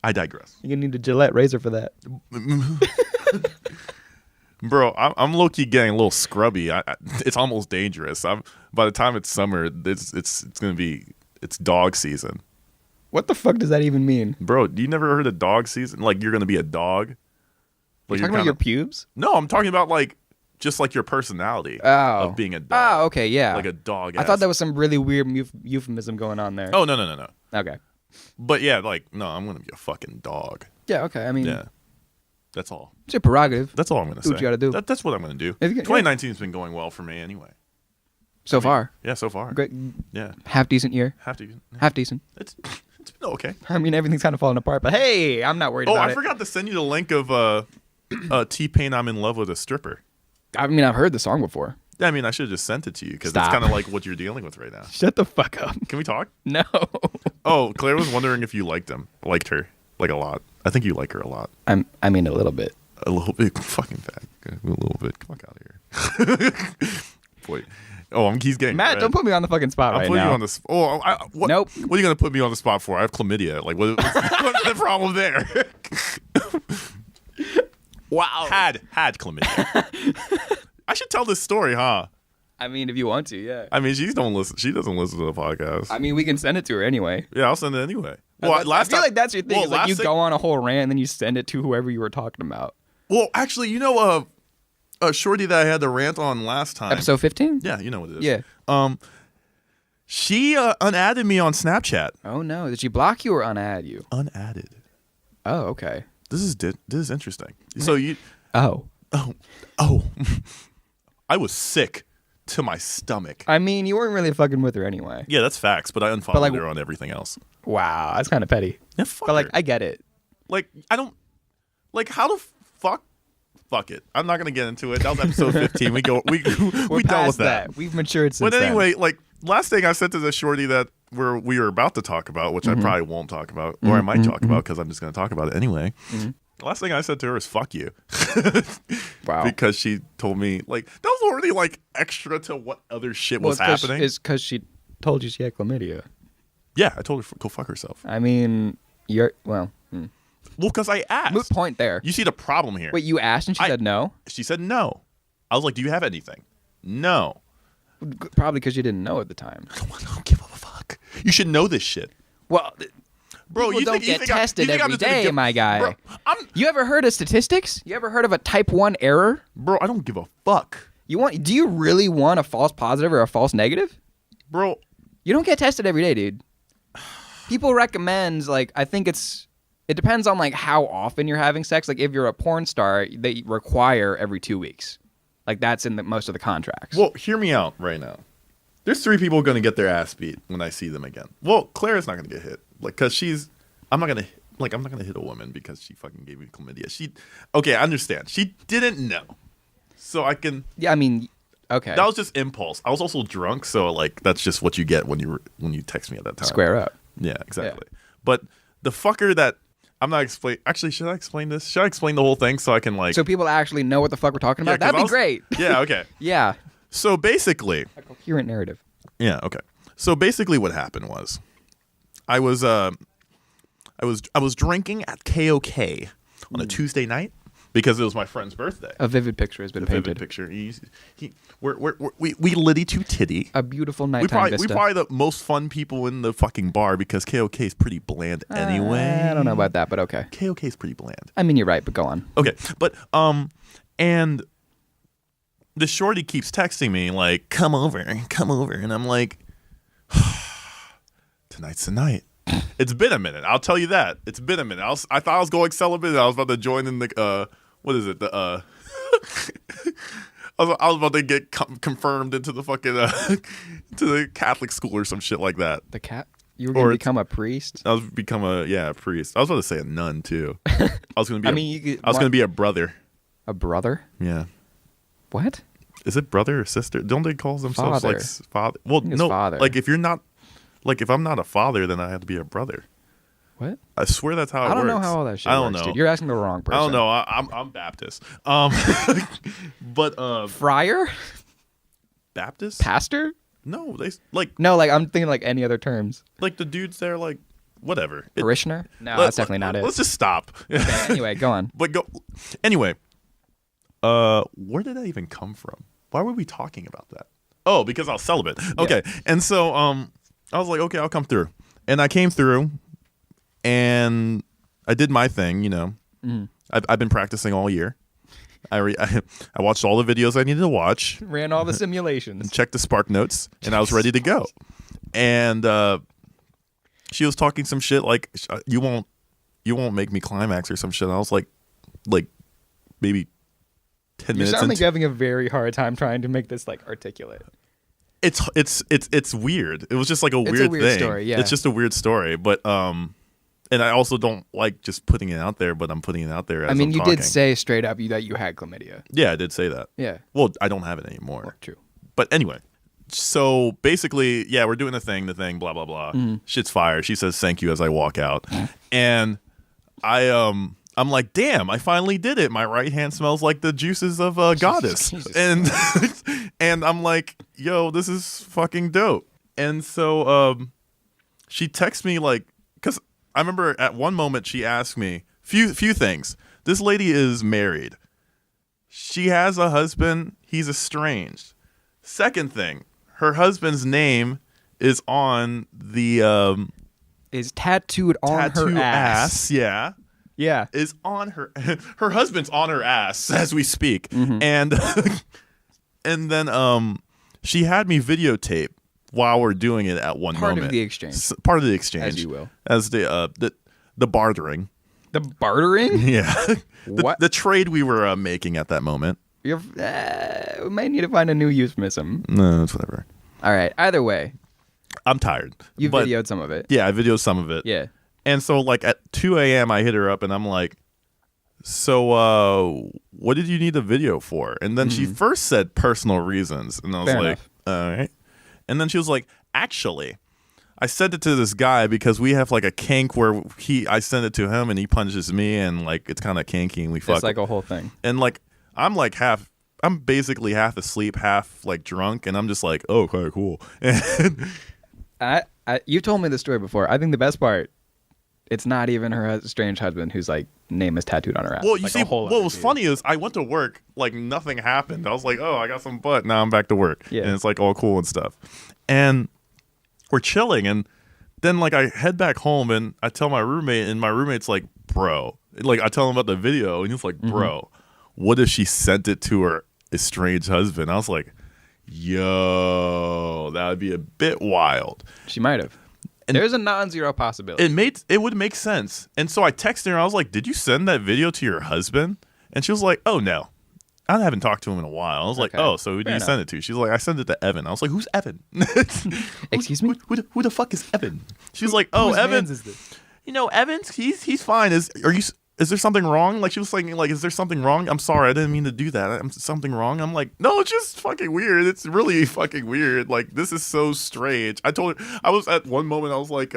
I digress. You're going to need a Gillette razor for that. Bro, I'm low-key getting a little scrubby. It's almost dangerous. By the time it's summer, it's gonna be dog season. What the fuck does that even mean? Bro, you never heard of dog season? Like you're gonna be a dog? You're Like talking about your pubes? No, I'm talking about like just like your personality Oh. of being a dog. Oh, okay, yeah. Like a dog. I thought that was some really weird euphemism going on there. Oh no. Okay. But yeah, like, no, I'm gonna be a fucking dog. Yeah, okay. I mean, Yeah, that's all. it's your prerogative. That's all I'm gonna say. Do what you gotta do. That's what I'm gonna do. 2019 has been going well for me anyway. So far. Yeah, so far. Great. Yeah. Half decent year. Half decent. It's been okay. I mean, everything's kind of falling apart, but hey, I'm not worried about it. I forgot to send you the link of T-Pain, I'm in love with a stripper. I mean, I've heard the song before. Yeah, I mean, I should have just sent it to you because it's kind of like what you're dealing with right now. Shut the fuck up. Can we talk? No. Oh, Claire was wondering if you liked her, like a lot. I think you like her a lot. I mean, a little bit. A little bit, fucking fat. A little bit. Come on out of here. Boy. Oh, he's getting Matt, red. don't put me on the fucking spot right now. I'll put you on the spot. Oh, what? Nope. What are you gonna put me on the spot for? I have chlamydia. Like, what's the problem there? Wow. Had chlamydia. I should tell this story, huh? I mean, if you want to, yeah. I mean, she doesn't listen to the podcast. I mean, we can send it to her anyway. Yeah, I'll send it anyway. Well, I feel like that's your thing. Well, like you go on a whole rant and then you send it to whoever you were talking about. Well, actually, a shorty that I had to rant on last time. Episode 15? Yeah, you know what it is. Yeah. She unadded me on Snapchat. Oh no, did she block you or unadd you? Unadded. Oh, okay. This is interesting. So you. Oh. I was sick to my stomach. I mean, you weren't really fucking with her anyway. Yeah, that's facts. But I unfollowed her on everything else. Wow, that's kind of petty. Yeah, but like, I get it. Like, I don't. Like, how the fuck? Fuck it. I'm not gonna get into it. That was episode 15. We dealt with that. We've matured since. But anyway, like last thing I sent to the shorty that we were about to talk about, which I probably won't talk about, or I might talk about because I'm just gonna talk about it anyway. The last thing I said to her is "fuck you." Wow. Because she told me like that was already like extra to what other shit was happening. It's because she told you she had chlamydia. Yeah, I told her go fuck herself. I mean, well, because I asked. Moot point there. You see the problem here. Wait, you asked and she said no? She said no. I was like, do you have anything? No. Probably because you didn't know at the time. I don't give a fuck. You should know this shit. Well, bro, people don't get tested every day, my guy. Bro, you ever heard of statistics? You ever heard of a type 1 error? Bro, I don't give a fuck. Do you really want a false positive or a false negative? Bro. You don't get tested every day, dude. People recommend, like, I think it depends on, like, how often you're having sex. Like, if you're a porn star, they require every 2 weeks. Like, that's in most of the contracts. Well, hear me out right now. There's 3 people going to get their ass beat when I see them again. Well, Claire's not going to get hit. Like, because I'm not going to hit a woman because she fucking gave me chlamydia. Okay, I understand. She didn't know. So I can. Yeah, I mean, okay. That was just impulse. I was also drunk, so, like, that's just what you get when you text me at that time. Square up. Yeah, exactly. Yeah. But the fucker that. I'm not explaining. Actually, should I explain this? Should I explain the whole thing so I can like? So people actually know what the fuck we're talking about. That'd be great. Yeah. Okay. Yeah. So basically, a coherent narrative. Yeah. Okay. So basically, what happened was, I was drinking at KOK on a Tuesday night because it was my friend's birthday. A vivid picture has been painted. Vivid picture. We litty to titty. A beautiful nighttime vista. We're probably the most fun people in the fucking bar because KOK is pretty bland anyway. I don't know about that, but okay. KOK is pretty bland. I mean, you're right, but go on. Okay, but and the shorty keeps texting me like, come over, and I'm like, tonight's the night. It's been a minute. I'll tell you that. It's been a minute. I thought I was going celibate. I was about to join in the what is it? I was about to get confirmed into the fucking to the Catholic school or some shit like that. The cat? You were going to become a priest? I was become a priest. I was about to say a nun too. I was going to be. I was going to be a brother. A brother? Yeah. What? Is it brother or sister? Don't they call themselves father. like father? Well, no. Father. Like if you're not, like if I'm not a father, then I have to be a brother. What? I swear that's how it works. I don't know how all that shit works, dude. You're asking the wrong person. I don't know. I'm Baptist. But friar? Baptist? Pastor? No, they like no, like I'm thinking like any other terms. Like the dudes there, like whatever. Parishioner? No, that's definitely not it. Let's just stop. Okay, anyway, go on. But go. Anyway, where did that even come from? Why were we talking about that? Oh, because I was celibate. Okay, yeah. And so I was like, okay, I'll come through, and I came through. And I did my thing, you know. Mm. I've been practicing all year. I watched all the videos I needed to watch. Ran all the simulations. Checked the Spark Notes, and I was ready to go. And she was talking some shit like, you won't make me climax or some shit. And I was like maybe 10 minutes. You sound like you're having a very hard time trying to make this like articulate. It's weird. It was just like a weird thing. Story, yeah. It's just a weird story, but and I also don't like just putting it out there, but I'm putting it out there. As I'm you talking. did say straight up that you had chlamydia. Yeah, I did say that. Yeah. Well, I don't have it anymore. Well, true. But anyway, so basically, yeah, we're doing the thing, blah blah blah. Shit's fire. She says thank you as I walk out, and I'm like, damn, I finally did it. My right hand smells like the juices of a goddess. And and I'm like, yo, this is fucking dope. And so she texts me like, because I remember at one moment she asked me few things. This lady is married. She has a husband. He's estranged. Second thing, her husband's name is on the is tattooed on her ass. Yeah. Yeah. Is on her husband's on her ass as we speak. Mm-hmm. And then she had me videotape while we're doing it at one moment. Part of the exchange. Part of the exchange. As you will. As the bartering. The bartering? Yeah. What? The trade we were making at that moment. We might need to find a new euphemism. No, it's whatever. All right. Either way. I'm tired. You videoed some of it. Yeah, I videoed some of it. Yeah. And so, like, at 2 a.m., I hit her up, and I'm like, so, what did you need the video for? And then she first said personal reasons. And I was Fair like, enough. all right. And then she was like, actually, I sent it to this guy because we have, like, a kink where I send it to him, and he punches me, and, like, it's kind of kinky, and we fuck. It's like a whole thing. And, like, I'm basically half asleep, half, like, drunk, and I'm just like, oh, okay, cool. And you told me this story before. I think the best part, it's not even her strange husband whose like name is tattooed on her ass. Well, you like, see, what was funny is I went to work, like nothing happened. I was like, oh, I got some butt. Now I'm back to work. Yeah. And it's like all cool and stuff. And we're chilling. And then like I head back home and I tell my roommate, and my roommate's like, bro. Like I tell him about the video and he's like, bro, what if she sent it to her estranged husband? I was like, yo, that would be a bit wild. She might have. And there's a non-zero possibility. It would make sense. And so I texted her. I was like, did you send that video to your husband? And she was like, oh, no. I haven't talked to him in a while. I was like, oh, so who did you send it to? She's like, I sent it to Evan. I was like, who's Evan? Excuse me? Who the fuck is Evan? She's like, oh, Evan. Is this? You know, Evan's, he's fine. Is there something wrong? Like, she was saying, like, is there something wrong? I'm sorry, I didn't mean to do that. Something wrong? I'm like, no, it's just fucking weird. It's really fucking weird. Like, this is so strange. I told her, I was at one moment, I was like,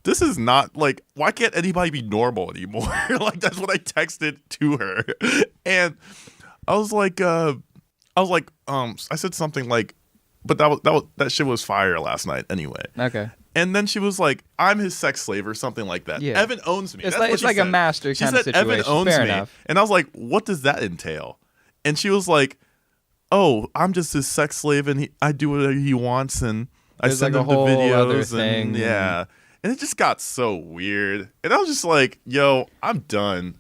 this is not, like, why can't anybody be normal anymore? Like, that's what I texted to her. And I was like, I said something like, but that shit was fire last night anyway. Okay. And then she was like, I'm his sex slave or something like that. Yeah. Evan owns me. It's That's like a master kind of situation. Evan owns Fair me. enough. And I was like, what does that entail? And she was like, oh, I'm just his sex slave and I do whatever he wants and I send him the videos. And yeah. And it just got so weird. And I was just like, yo, I'm done.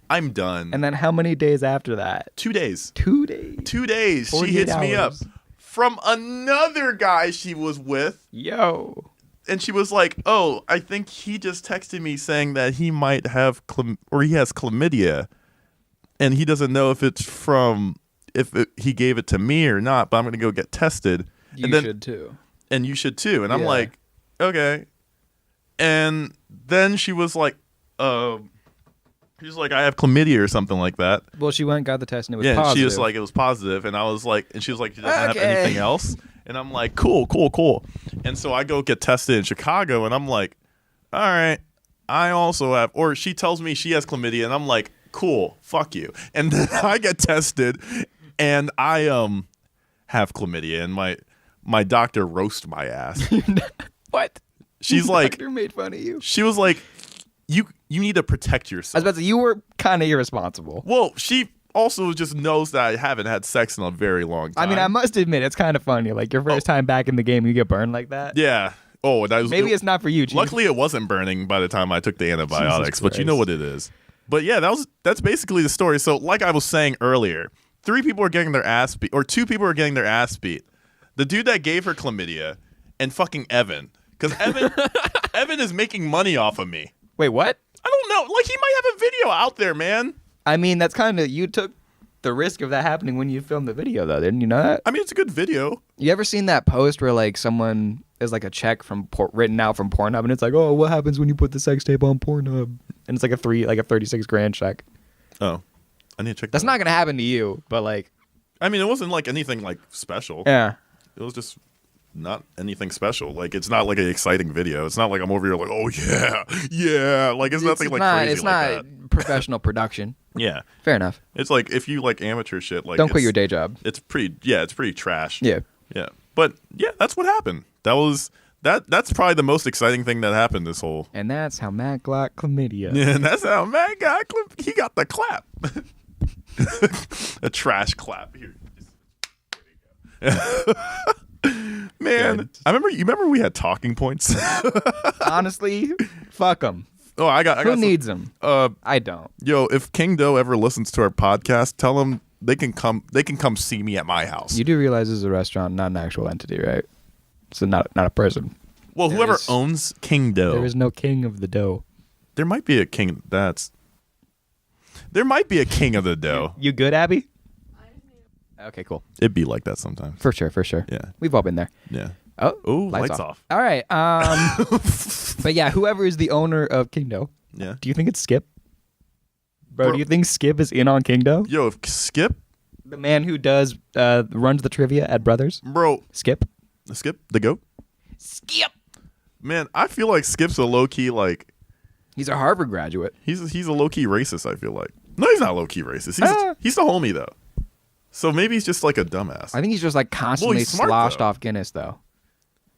And then how many days after that? 2 days. 2 days. 2 days. She hits me up from another guy she was with. Yo. And she was like, oh, I think he just texted me saying that he might have he has chlamydia. And he doesn't know if he gave it to me or not, but I'm going to go get tested. You should too. And you should too. And I'm like, okay. And then she was like, she's like, I have chlamydia or something like that. Well, she went and got the test and it was positive. positive. She was like, it was positive. And I was like, and she was like, she doesn't have anything else. And I'm like, cool. And so I go get tested in Chicago and I'm like, all right, I also have, or she tells me she has chlamydia and I'm like, cool, fuck you. And then I get tested and I have chlamydia and my doctor roast my ass. What? She's like, doctor made fun of you. She was like, you need to protect yourself. I was about to say, you were kind of irresponsible. Well, she also just knows that I haven't had sex in a very long time. I mean, I must admit, it's kind of funny. Like, your first time back in the game, you get burned like that. Yeah. Oh, that was, maybe it's not for you, Chief. Luckily, it wasn't burning by the time I took the antibiotics, but you know what it is. But yeah, that's basically the story. So, like I was saying earlier, 3 people are getting their ass beat, or 2 people are getting their ass beat. The dude that gave her chlamydia and fucking Evan. Because Evan is making money off of me. Wait, what? I don't know. Like, he might have a video out there, man. I mean, that's kind of, you took the risk of that happening when you filmed the video, though. Didn't you know that? I mean, it's a good video. You ever seen that post where, like, someone is, like, a check from written out from Pornhub, and it's like, oh, what happens when you put the sex tape on Pornhub? And it's like a 36 grand check. Oh, I need to check That's that not going to happen to you, but, like. I mean, it wasn't, like, anything, like, special. Yeah. It was just not anything special. Like, it's not like an exciting video. It's not like I'm over here like, oh yeah. Like, it's nothing like crazy it's like not that. professional production. Yeah. Fair enough. It's like if you like amateur shit, like don't quit your day job. It's pretty trash. Yeah. Yeah. But yeah, that's what happened. That's probably the most exciting thing that happened this whole. And that's how Matt got chlamydia. Yeah, and that's how Matt got he got the clap. A trash clap here. Man, Good. you remember we had talking points? Honestly, fuck them. Oh, I got Who some, needs them? I don't. Yo, if King Doe ever listens to our podcast, tell him they can come see me at my house. You do realize this is a restaurant, not an actual entity, right? So not a person. Well, There whoever is- owns King Doe, There is no king of the dough. there might be a king. There might be a king of the dough. You good, Abby? Okay, cool. It'd be like that sometimes. For sure. Yeah. We've all been there. Yeah. Oh, Ooh, lights off. All right. But yeah, whoever is the owner of King Doe, Yeah. do you think it's Skip? Bro, do you think Skip is in on King Doe? Yo, if Skip, The man who does runs the trivia at Brothers? bro, Skip? Skip the goat. Skip. Man, I feel like Skip's a low key like He's a Harvard graduate. he's a low key racist. I feel like no, he's not low key racist. He's the homie though. So maybe he's just like a dumbass. I think he's just like constantly he's smart, sloshed though. off Guinness, though.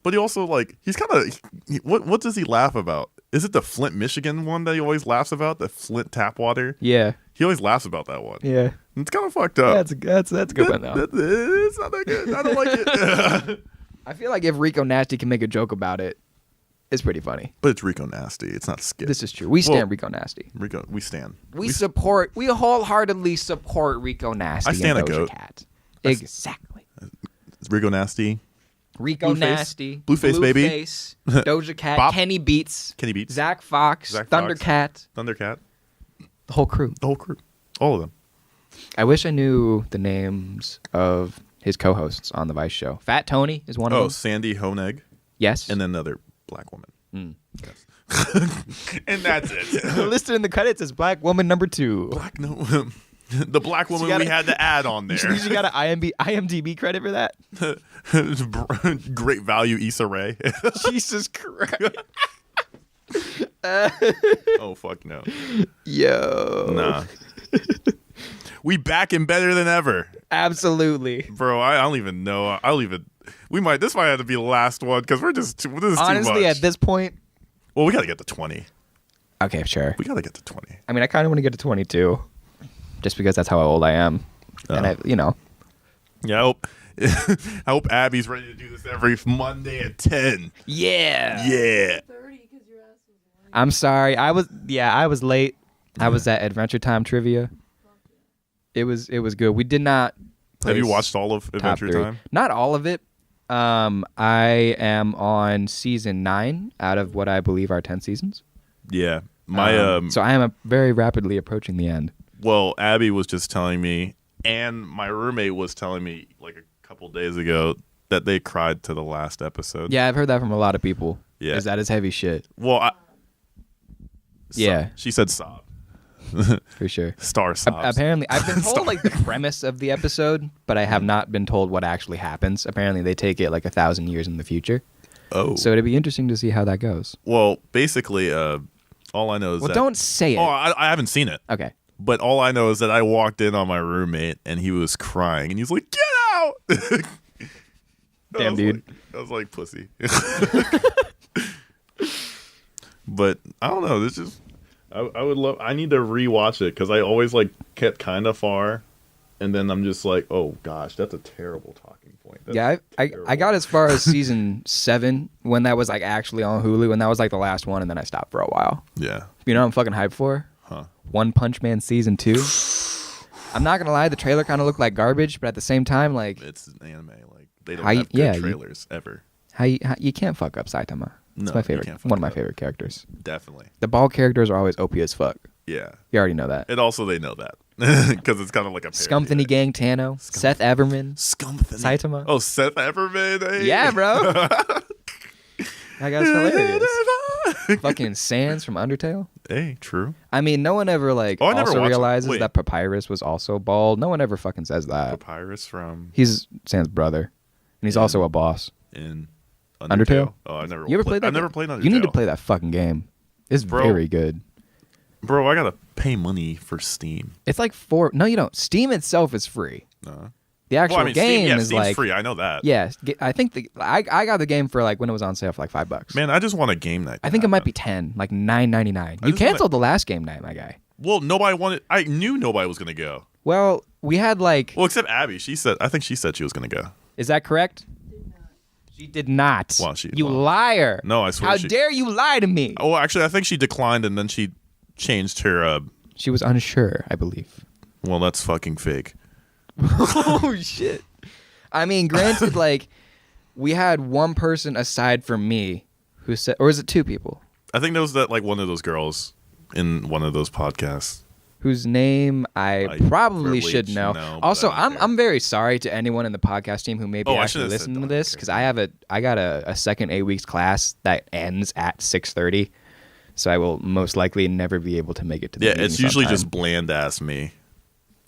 But he also like he's kind of what does he laugh about? Is it the Flint, Michigan one that he always laughs about? The Flint tap water? Yeah. He always laughs about that one. Yeah. It's kind of fucked up. That's a good one, though. It's not that good. I don't like it. I feel like if Rico Nasty can make a joke about it, it's pretty funny. But it's Rico Nasty. It's not Skip. This is true. We stand Well, Rico Nasty. Rico, we stand. We wholeheartedly support Rico Nasty. I stand and a Doja goat. Cat. Exactly. Rico Nasty. Rico Blueface. Nasty. Blueface, baby. Blueface, Doja Cat. Bop. Kenny Beats. Kenny Beats. Zach Fox. Zach Fox. Thundercat. Thundercat. The whole crew. The whole crew. All of them. I wish I knew the names of his co-hosts on the Vice show. Fat Tony is one of Oh, them. Sandy Honeg. Yes. And then another black woman. Yes. and that's it. listed in the credits as Black Woman number 2. Black no. The black woman gotta- we had to add on there. You got an IMDb credit for that? Great value Issa Rae. Jesus Christ. Oh fuck no. Yo. Nah. We back and better than ever. Absolutely. Bro, I don't even know. This might have to be the last one because this is too Honestly, much. at this point. Well, we got to get to 20. Okay, sure. We got to get to 20. I mean, I kind of want to get to 22 just because that's how old I am. And I. Yeah, I hope Abby's ready to do this every Monday at 10. Yeah. Yeah. 30 because your ass was late. I'm sorry. I was late. I was at Adventure Time Trivia. It was good. We did not. Have you place watched all of top Adventure 3. Time? Not all of it. I am on season 9 out of what I believe are 10 seasons. Yeah. So I am very rapidly approaching the end. Well, Abby was just telling me, and my roommate was telling me like a couple days ago that they cried to the last episode. Yeah, I've heard that from a lot of people. Yeah. Is that is heavy shit. Well, Yeah. she said sob. For sure. Star sobs. Apparently, I've been told like the premise of the episode, but I have not been told what actually happens. Apparently, they take it like 1,000 years in the future. Oh. So it'd be interesting to see how that goes. Well, basically, all I know is Well, that. don't say it. Oh, I haven't seen it. Okay. But all I know is that I walked in on my roommate and he was crying and he was like, "Get out!" Damn, dude. I was like, pussy. But I don't know. This just I would love. I need to rewatch it because I always like kept kind of far, and then I'm just like, oh gosh, that's a terrible talking point. That's Yeah, I terrible. got as far as season 7 when that was like actually on Hulu, and that was like the last one, and then I stopped for a while. Yeah. You know what I'm fucking hyped for? Huh. One Punch Man season 2. I'm not gonna lie, the trailer kind of looked like garbage, but at the same time, like It's an anime. Like they don't How you- have good yeah, you- trailers ever. how you can't fuck up Saitama. It's my favorite. One of my favorite characters. Definitely. The bald characters are always OP as fuck. Yeah. You already know that. And also they know that. Because it's kind of like a Scumthany Gang Tano. Seth Everman. Scumthany. Saitama. Oh, Seth Everman. Hey. Yeah, bro. That guy's hilarious. Fucking Sans from Undertale. Hey, true. I mean, no one ever also realizes that Papyrus was also bald. No one ever fucking says that. Papyrus from... He's Sans brother. And he's also a boss. In Undertale? Oh, I never. You ever played that? I never played Undertale. You need to play that fucking game. It's very good. Bro, I gotta pay money for Steam. It's like No, you don't. Steam itself is free. The actual game is Steam's free. I know that. Yeah, I think I got the game for when it was on sale for $5. Man, I just want a game that. I think it might be 10, like $9.99. You canceled the last game night, my guy. Well, nobody wanted. I knew nobody was gonna go. Well, we had Well, except Abby. I think she said she was gonna go. Is that correct? She did not. Well, you liar. No, I swear. How dare you lie to me? Oh, actually, I think she declined and then she changed her. She was unsure, I believe. Well, that's fucking fake. Oh, shit. I mean, granted, we had one person aside from me who said, or is it two people? I think there was one of those girls in one of those podcasts. Whose name I probably should know. Also, I'm very sorry to anyone in the podcast team who may be actually listening to this, because I got a second 8 weeks class that ends at 6:30, so I will most likely never be able to make it to the meeting it's usually sometime. just bland ass me.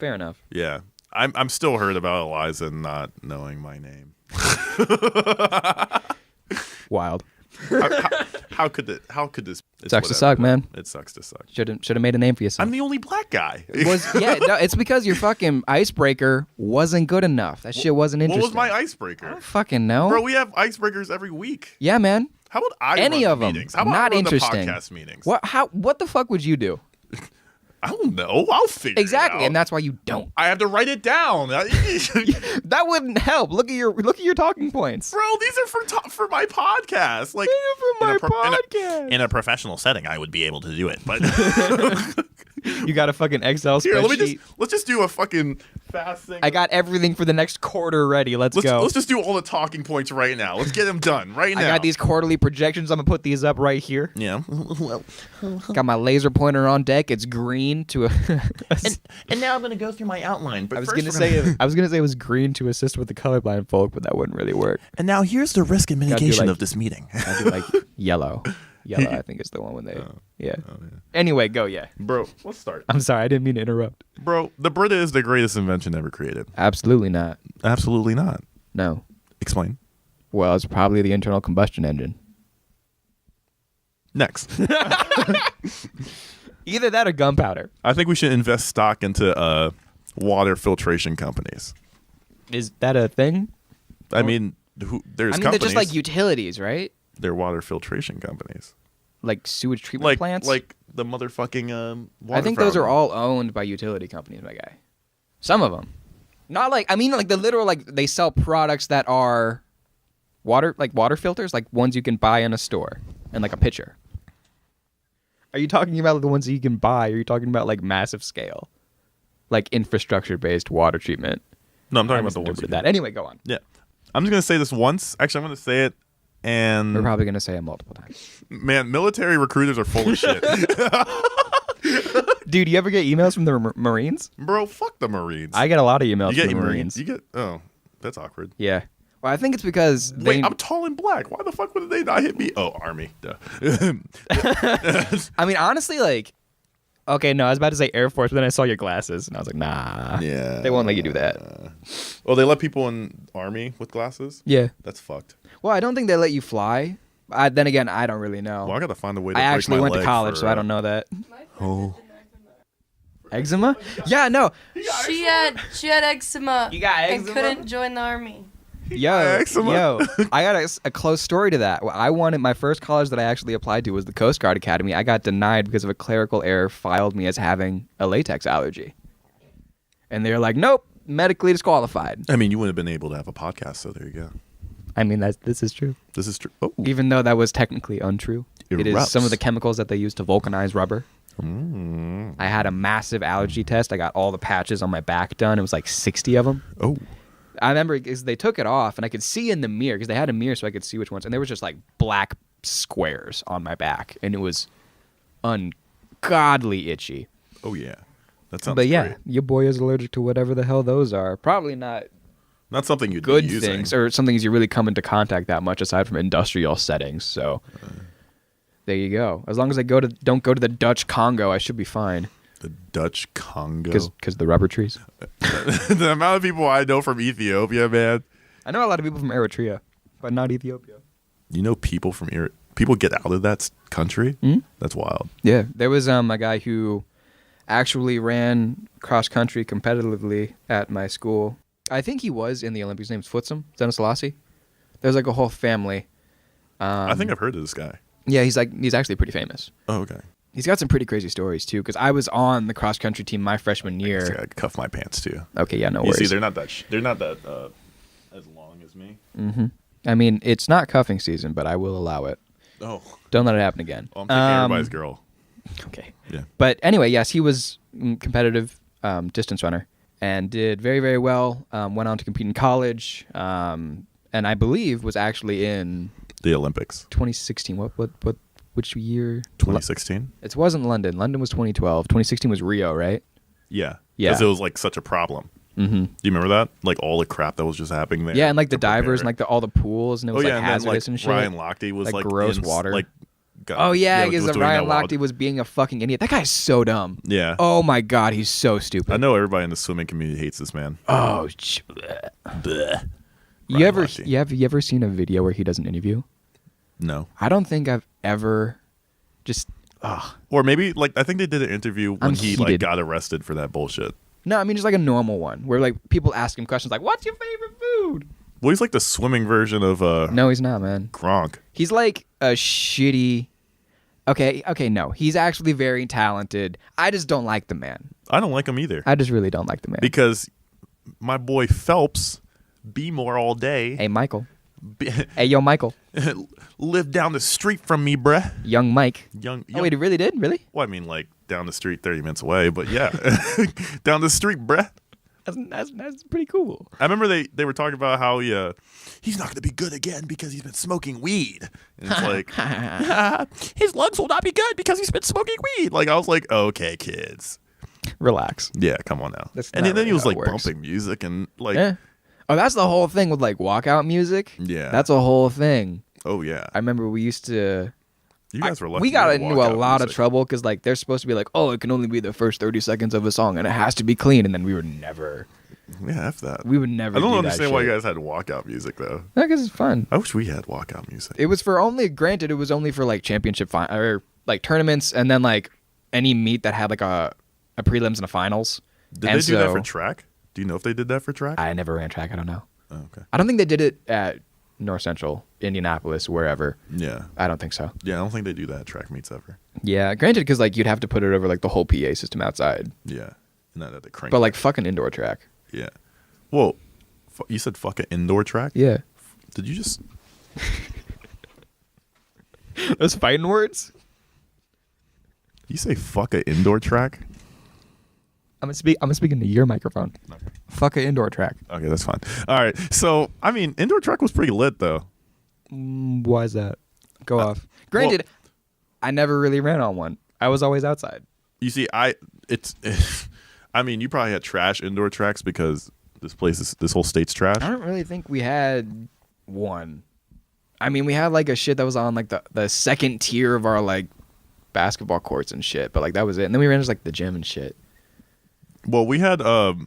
Fair enough. Yeah, I'm still hurt about Eliza not knowing my name. Wild. How could this? It sucks to suck, man. It sucks to suck. Should have made a name for yourself. I'm the only black guy. It's because your fucking icebreaker wasn't good enough. That shit wasn't interesting. What was my icebreaker? I don't fucking know. Bro, we have icebreakers every week. Yeah, man. How about I Any run of the them? meetings? How about Not I run interesting. the podcast meetings? What the fuck would you do? I don't know. I'll figure exactly, it out. And that's why you don't. I have to write it down. That wouldn't help. Look at your talking points, bro. These are for my podcast. Like for my podcast. In a professional setting, I would be able to do it, but you got a fucking Excel spreadsheet. Let's just do a fucking fast thing. I got everything for the next quarter ready. Let's go. Let's just do all the talking points right now. Let's get them done right now. I got these quarterly projections. I'm gonna put these up right here. Yeah. Got my laser pointer on deck. It's green to a and now I'm gonna go through my outline. But I was gonna say it was green to assist with the colorblind folk, but that wouldn't really work. And now here's the risk and mitigation of this meeting. I do like yellow. Yellow, I think, is the one when they. Yeah. Anyway, go. Yeah. Bro, let's start. I'm sorry, I didn't mean to interrupt. Bro, the Brita is the greatest invention ever created. Absolutely not. Absolutely not. No. Explain. Well, it's probably the internal combustion engine. Next. Either that or gunpowder. I think we should invest stock into water filtration companies. Is that a thing? I mean, there's companies. They're just like utilities, right? They're water filtration companies. Like sewage treatment plants? Like the motherfucking water I think those are all owned by utility companies, my guy. Some of them. Not like, the literal, they sell products that are water filters, like ones you can buy in a store and like a pitcher. Are you talking about the ones that you can buy? Or are you talking about massive scale? Like infrastructure-based water treatment? No, I'm talking about the ones that. Anyway, go on. Yeah. I'm just going to say this once. Actually, I'm going to say it. And we're probably going to say it multiple times. Man, military recruiters are full of shit. Dude, you ever get emails from the Marines? Bro, fuck the Marines. I get a lot of emails from the Marines. That's awkward. Yeah. Well, I think it's because I'm tall and black. Why the fuck would they not hit me? Oh, Army. Duh. I mean, honestly, okay, no, I was about to say Air Force, but then I saw your glasses, and I was like, nah. Yeah. They won't let you do that. Oh, they let people in Army with glasses? Yeah. That's fucked. Well, I don't think they let you fly. Then again, I don't really know. Well, I got to find a way to I break actually my went to leg college, so I don't know that. Oh. Eczema? Yeah, no. She had eczema. You got eczema? And couldn't join the Army. Yo, I got a close story to that. My first college that I actually applied to was the Coast Guard Academy. I got denied because of a clerical error filed me as having a latex allergy. And they're like, nope, medically disqualified. I mean, you wouldn't have been able to have a podcast, so there you go. I mean, this is true. This is true. Oh. Even though that was technically untrue. It is some of the chemicals that they use to vulcanize rubber. I had a massive allergy test. I got all the patches on my back done. It was like 60 of them. Oh. I remember because they took it off, and I could see in the mirror, because they had a mirror so I could see which ones. And there was just black squares on my back, and it was ungodly itchy. Oh yeah, that sounds. But yeah, great. your boy is allergic to whatever the hell those are. Probably not Something you'd good be using. things or some things you really come into contact that much aside from industrial settings. So there you go. As long as don't go to the Dutch Congo, I should be fine. The Dutch Congo. Because the rubber trees. The amount of people I know from Ethiopia, man. I know a lot of people from Eritrea, but not Ethiopia. You know, people from people get out of that country. Mm-hmm. That's wild. Yeah, there was a guy who actually ran cross country competitively at my school. I think he was in the Olympics. His name's Futsum, Dennis Selassie. There's like a whole family. I think I've heard of this guy. Yeah, he's actually pretty famous. Oh, okay. He's got some pretty crazy stories too. Because I was on the cross country team my freshman year. I gotta cuff my pants too. Okay, yeah, no You worries. see, they're not that as long as me. Mm-hmm. I mean, it's not cuffing season, but I will allow it. Oh, Don't let it happen again. well, I'm taking everybody's girl. Okay. Yeah. But anyway, yes, he was competitive distance runner and did very, very well. Went on to compete in college, and I believe was actually in The Olympics. 2016. Which year? 2016. It wasn't London. London was 2012. 2016 was Rio, right? Yeah. Yeah. Because it was like such a problem. Mm-hmm. Do you remember that? Like all the crap that was just happening there. Yeah, and like the to prepare divers it. and like all the pools, and it was like and hazardous then, and shit. Ryan Lochte was Like like gross in, water. Like, Oh yeah, was because doing Ryan that wild- Lochte was being a fucking idiot. That guy's so dumb. Yeah. Oh my god, he's so stupid. I know everybody in the swimming community hates this man. Oh. Bleh. You Ryan ever Lochte. have you ever seen a video where he does an interview? No. I don't think I've ever just Or maybe like I think they did an interview when I'm he heated. like got arrested for that bullshit. No, I mean just like a normal one where like people ask him questions like, "What's your favorite food?" Well, he's like the swimming version of No, he's not, man. Gronk. He's like a shitty. Okay, no. He's actually very talented. I just don't like the man. I don't like him either. I just really don't like the man. Because my boy Phelps, be more all day. Hey, Michael. Hey, yo, Michael. Live down the street from me, bruh. Young Mike. Young. Oh, wait, he really did? Really? Well, I mean, like down the street, 30 minutes away, but yeah, down the street, bruh. That's pretty cool. I remember they were talking about how he's not going to be good again because he's been smoking weed. And it's like, his lungs will not be good because he's been smoking weed. Like, I was like, okay, kids. Relax. Yeah, come on now. That's And not then he really was how like it works. bumping music and like, Yeah. Oh, that's the whole thing with like walkout music. Yeah. That's a whole thing. oh yeah. I remember we used to. You guys were lucky. We got to into a walk out lot of music. trouble because like they're supposed to be like, oh, it can only be the first 30 seconds of a song and it has to be clean, and then we would never. Yeah, F that. We would never. I don't do understand that why you shit. guys had walkout music though. Because it's fun. I wish we had walkout music. It was for only. Granted, it was only for like championship or like tournaments, and then like any meet that had like a prelims and a finals. Did And they do that so- for track? Do you know if they did that for track? I never ran track. I don't know. Oh, okay. I don't think they did it at North Central, Indianapolis, wherever. Yeah. I don't think so. Yeah, I don't think they do that at track meets ever. Yeah, granted, because like you'd have to put it over like the whole PA system outside, Yeah. And then the crank. but like fucking indoor track. Yeah. Well, you said fuck an indoor track? Yeah, Did you just... those fighting words. You say fuck an indoor track? I'm speaking to your microphone. Fuck an indoor track. Okay, that's fine. All right. So, I mean, indoor track was pretty lit, though. Why is that? Go off. Granted, I never really ran on one. I was always outside. You see, I mean, you probably had trash indoor tracks because this whole state's trash. I don't really think we had one. I mean, we had like a shit that was on like the second tier of our like basketball courts and shit, but like that was it. And then we ran just like the gym and shit. Well, we had an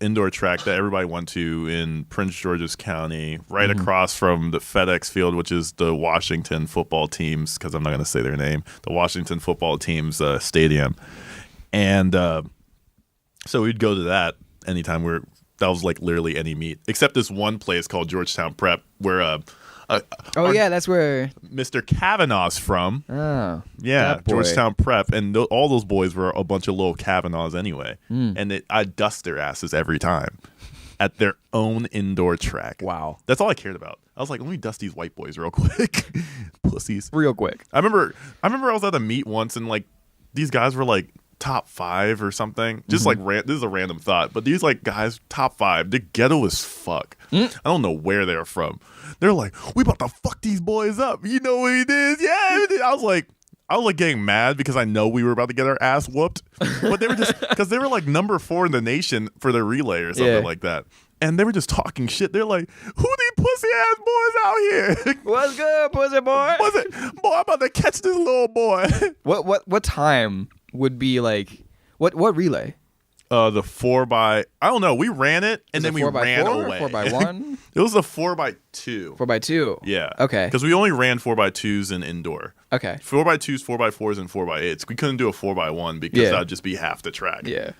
indoor track that everybody went to in Prince George's County, right across from the FedEx Field, which is the Washington football team's, because I'm not going to say their name, the Washington football team's stadium. And so we'd go to that anytime that was like literally any meet, except this one place called Georgetown Prep where Yeah, that's where. Mr. Kavanaugh's from. Oh, Yeah, that boy. Georgetown Prep, and all those boys were a bunch of little Kavanaughs anyway. And I'd dust their asses every time at their own indoor track. Wow. That's all I cared about. I was like, let me dust these white boys real quick. Pussies. Real quick. I remember I was at a meet once, and like these guys were like top 5 or something. Just like this is a random thought, but these like guys top 5, they're ghetto as fuck. I don't know where they're from. They're like, we about to fuck these boys up. You know what it is? Yeah. I was like getting mad because I know we were about to get our ass whooped, but they were just because they were like number 4 in the nation for their relay or something like that. And they were just talking shit. They're like, who these pussy ass boys out here? What's good, pussy boy? What's it? Boy, I'm about to catch this little boy. What time would be like what relay? The 4x, I don't know. We ran it and then we ran away. 4x1? It was a 4x2. 4x2. Yeah. Okay. Because we only ran 4x2s in indoor. Okay. 4x2s, 4x4s, and 4x8s. We couldn't do a 4x1 because that would just be half the track. Yeah.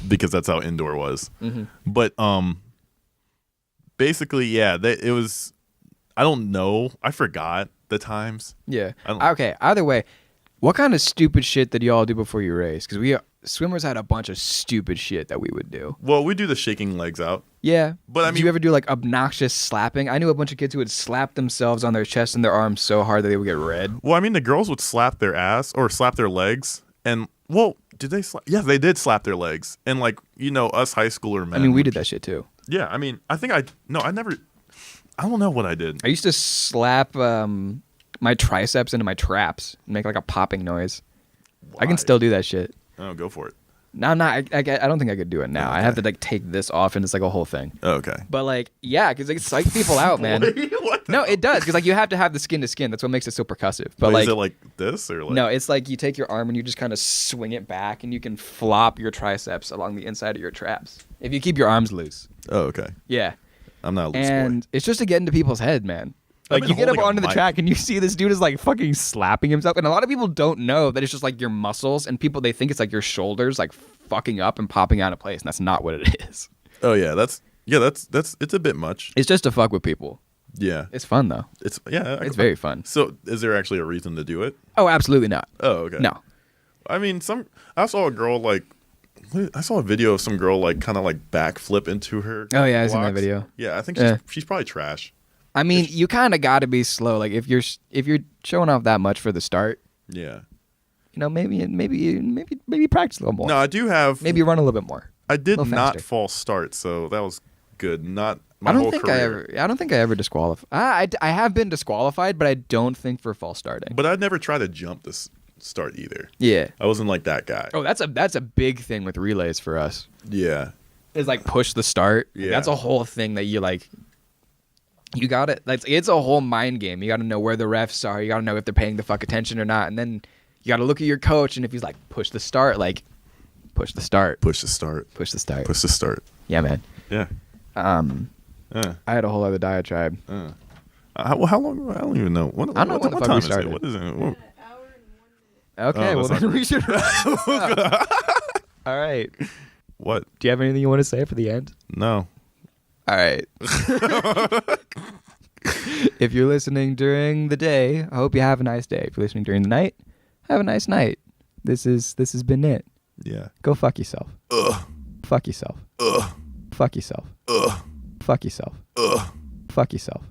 Because that's how indoor was. But basically, yeah, it was. I don't know. I forgot the times. Yeah. Okay. Either way, what kind of stupid shit did y'all do before you race? Because swimmers had a bunch of stupid shit that we would do. Well, we do the shaking legs out. Yeah. But I mean, did you ever do like obnoxious slapping? I knew a bunch of kids who would slap themselves on their chest and their arms so hard that they would get red. Well, I mean, the girls would slap their ass or slap their legs. And, well, did they slap? Yeah, they did slap their legs. And, like, you know, us high schooler men. I mean, we did that shit too. Yeah, I mean, I don't know what I did. I used to slap my triceps into my traps and make like a popping noise. Why? I can still do that shit. Oh, go for it. No, I'm not. I don't think I could do it now. Okay. I have to like take this off, and it's like a whole thing. Oh, okay. But like, yeah, because it psychs people out, man. No, it does, because like you have to have the skin to skin. That's what makes it so percussive. But like, is it like this or like? No, it's like you take your arm and you just kind of swing it back, and you can flop your triceps along the inside of your traps if you keep your arms loose. Oh, okay. Yeah. I'm not a loose and boy. It's just to get into people's head, man. Like you get up onto the track and you see this dude is like fucking slapping himself, and a lot of people don't know that it's just like your muscles, and they think it's like your shoulders like fucking up and popping out of place, and that's not what it is. Oh yeah, that's it's a bit much. It's just to fuck with people. Yeah, it's fun though. It's very fun. So is there actually a reason to do it? Oh, absolutely not. Oh, okay. No. I mean, I saw a girl like. I saw a video of some girl like kind of like backflip into her. Oh yeah, I seen that video. Yeah, I think she's probably trash. I mean, you kind of got to be slow. Like if you're showing off that much for the start, yeah, you know, maybe practice a little more. No, I do have maybe run a little bit more. I did not false start, so that was good. Not my I don't whole think career. I don't think I ever disqualified. I have been disqualified, but I don't think for false starting. But I'd never try to jump this start either. Yeah, I wasn't like that guy. Oh, that's a big thing with relays for us. Yeah, is like push the start. Yeah, that's a whole thing that you like. You got it. Like it's a whole mind game. You got to know where the refs are. You got to know if they're paying the fuck attention or not. And then you got to look at your coach, and if he's like push the start, like push the start. Push the start. Push the start. Push the start. Yeah, man. Yeah. I had a whole other diatribe. Well, how long? I don't even know. I don't know what the fuck we started. What is it? Okay, well then we should. All right. What? Do you have anything you want to say for the end? No. All right. If you're listening during the day, I hope you have a nice day. If you're listening during the night, have a nice night. This has been it. Yeah. Go fuck yourself. Ugh. Fuck yourself. Ugh. Fuck yourself. Ugh. Fuck yourself. Ugh. Fuck yourself.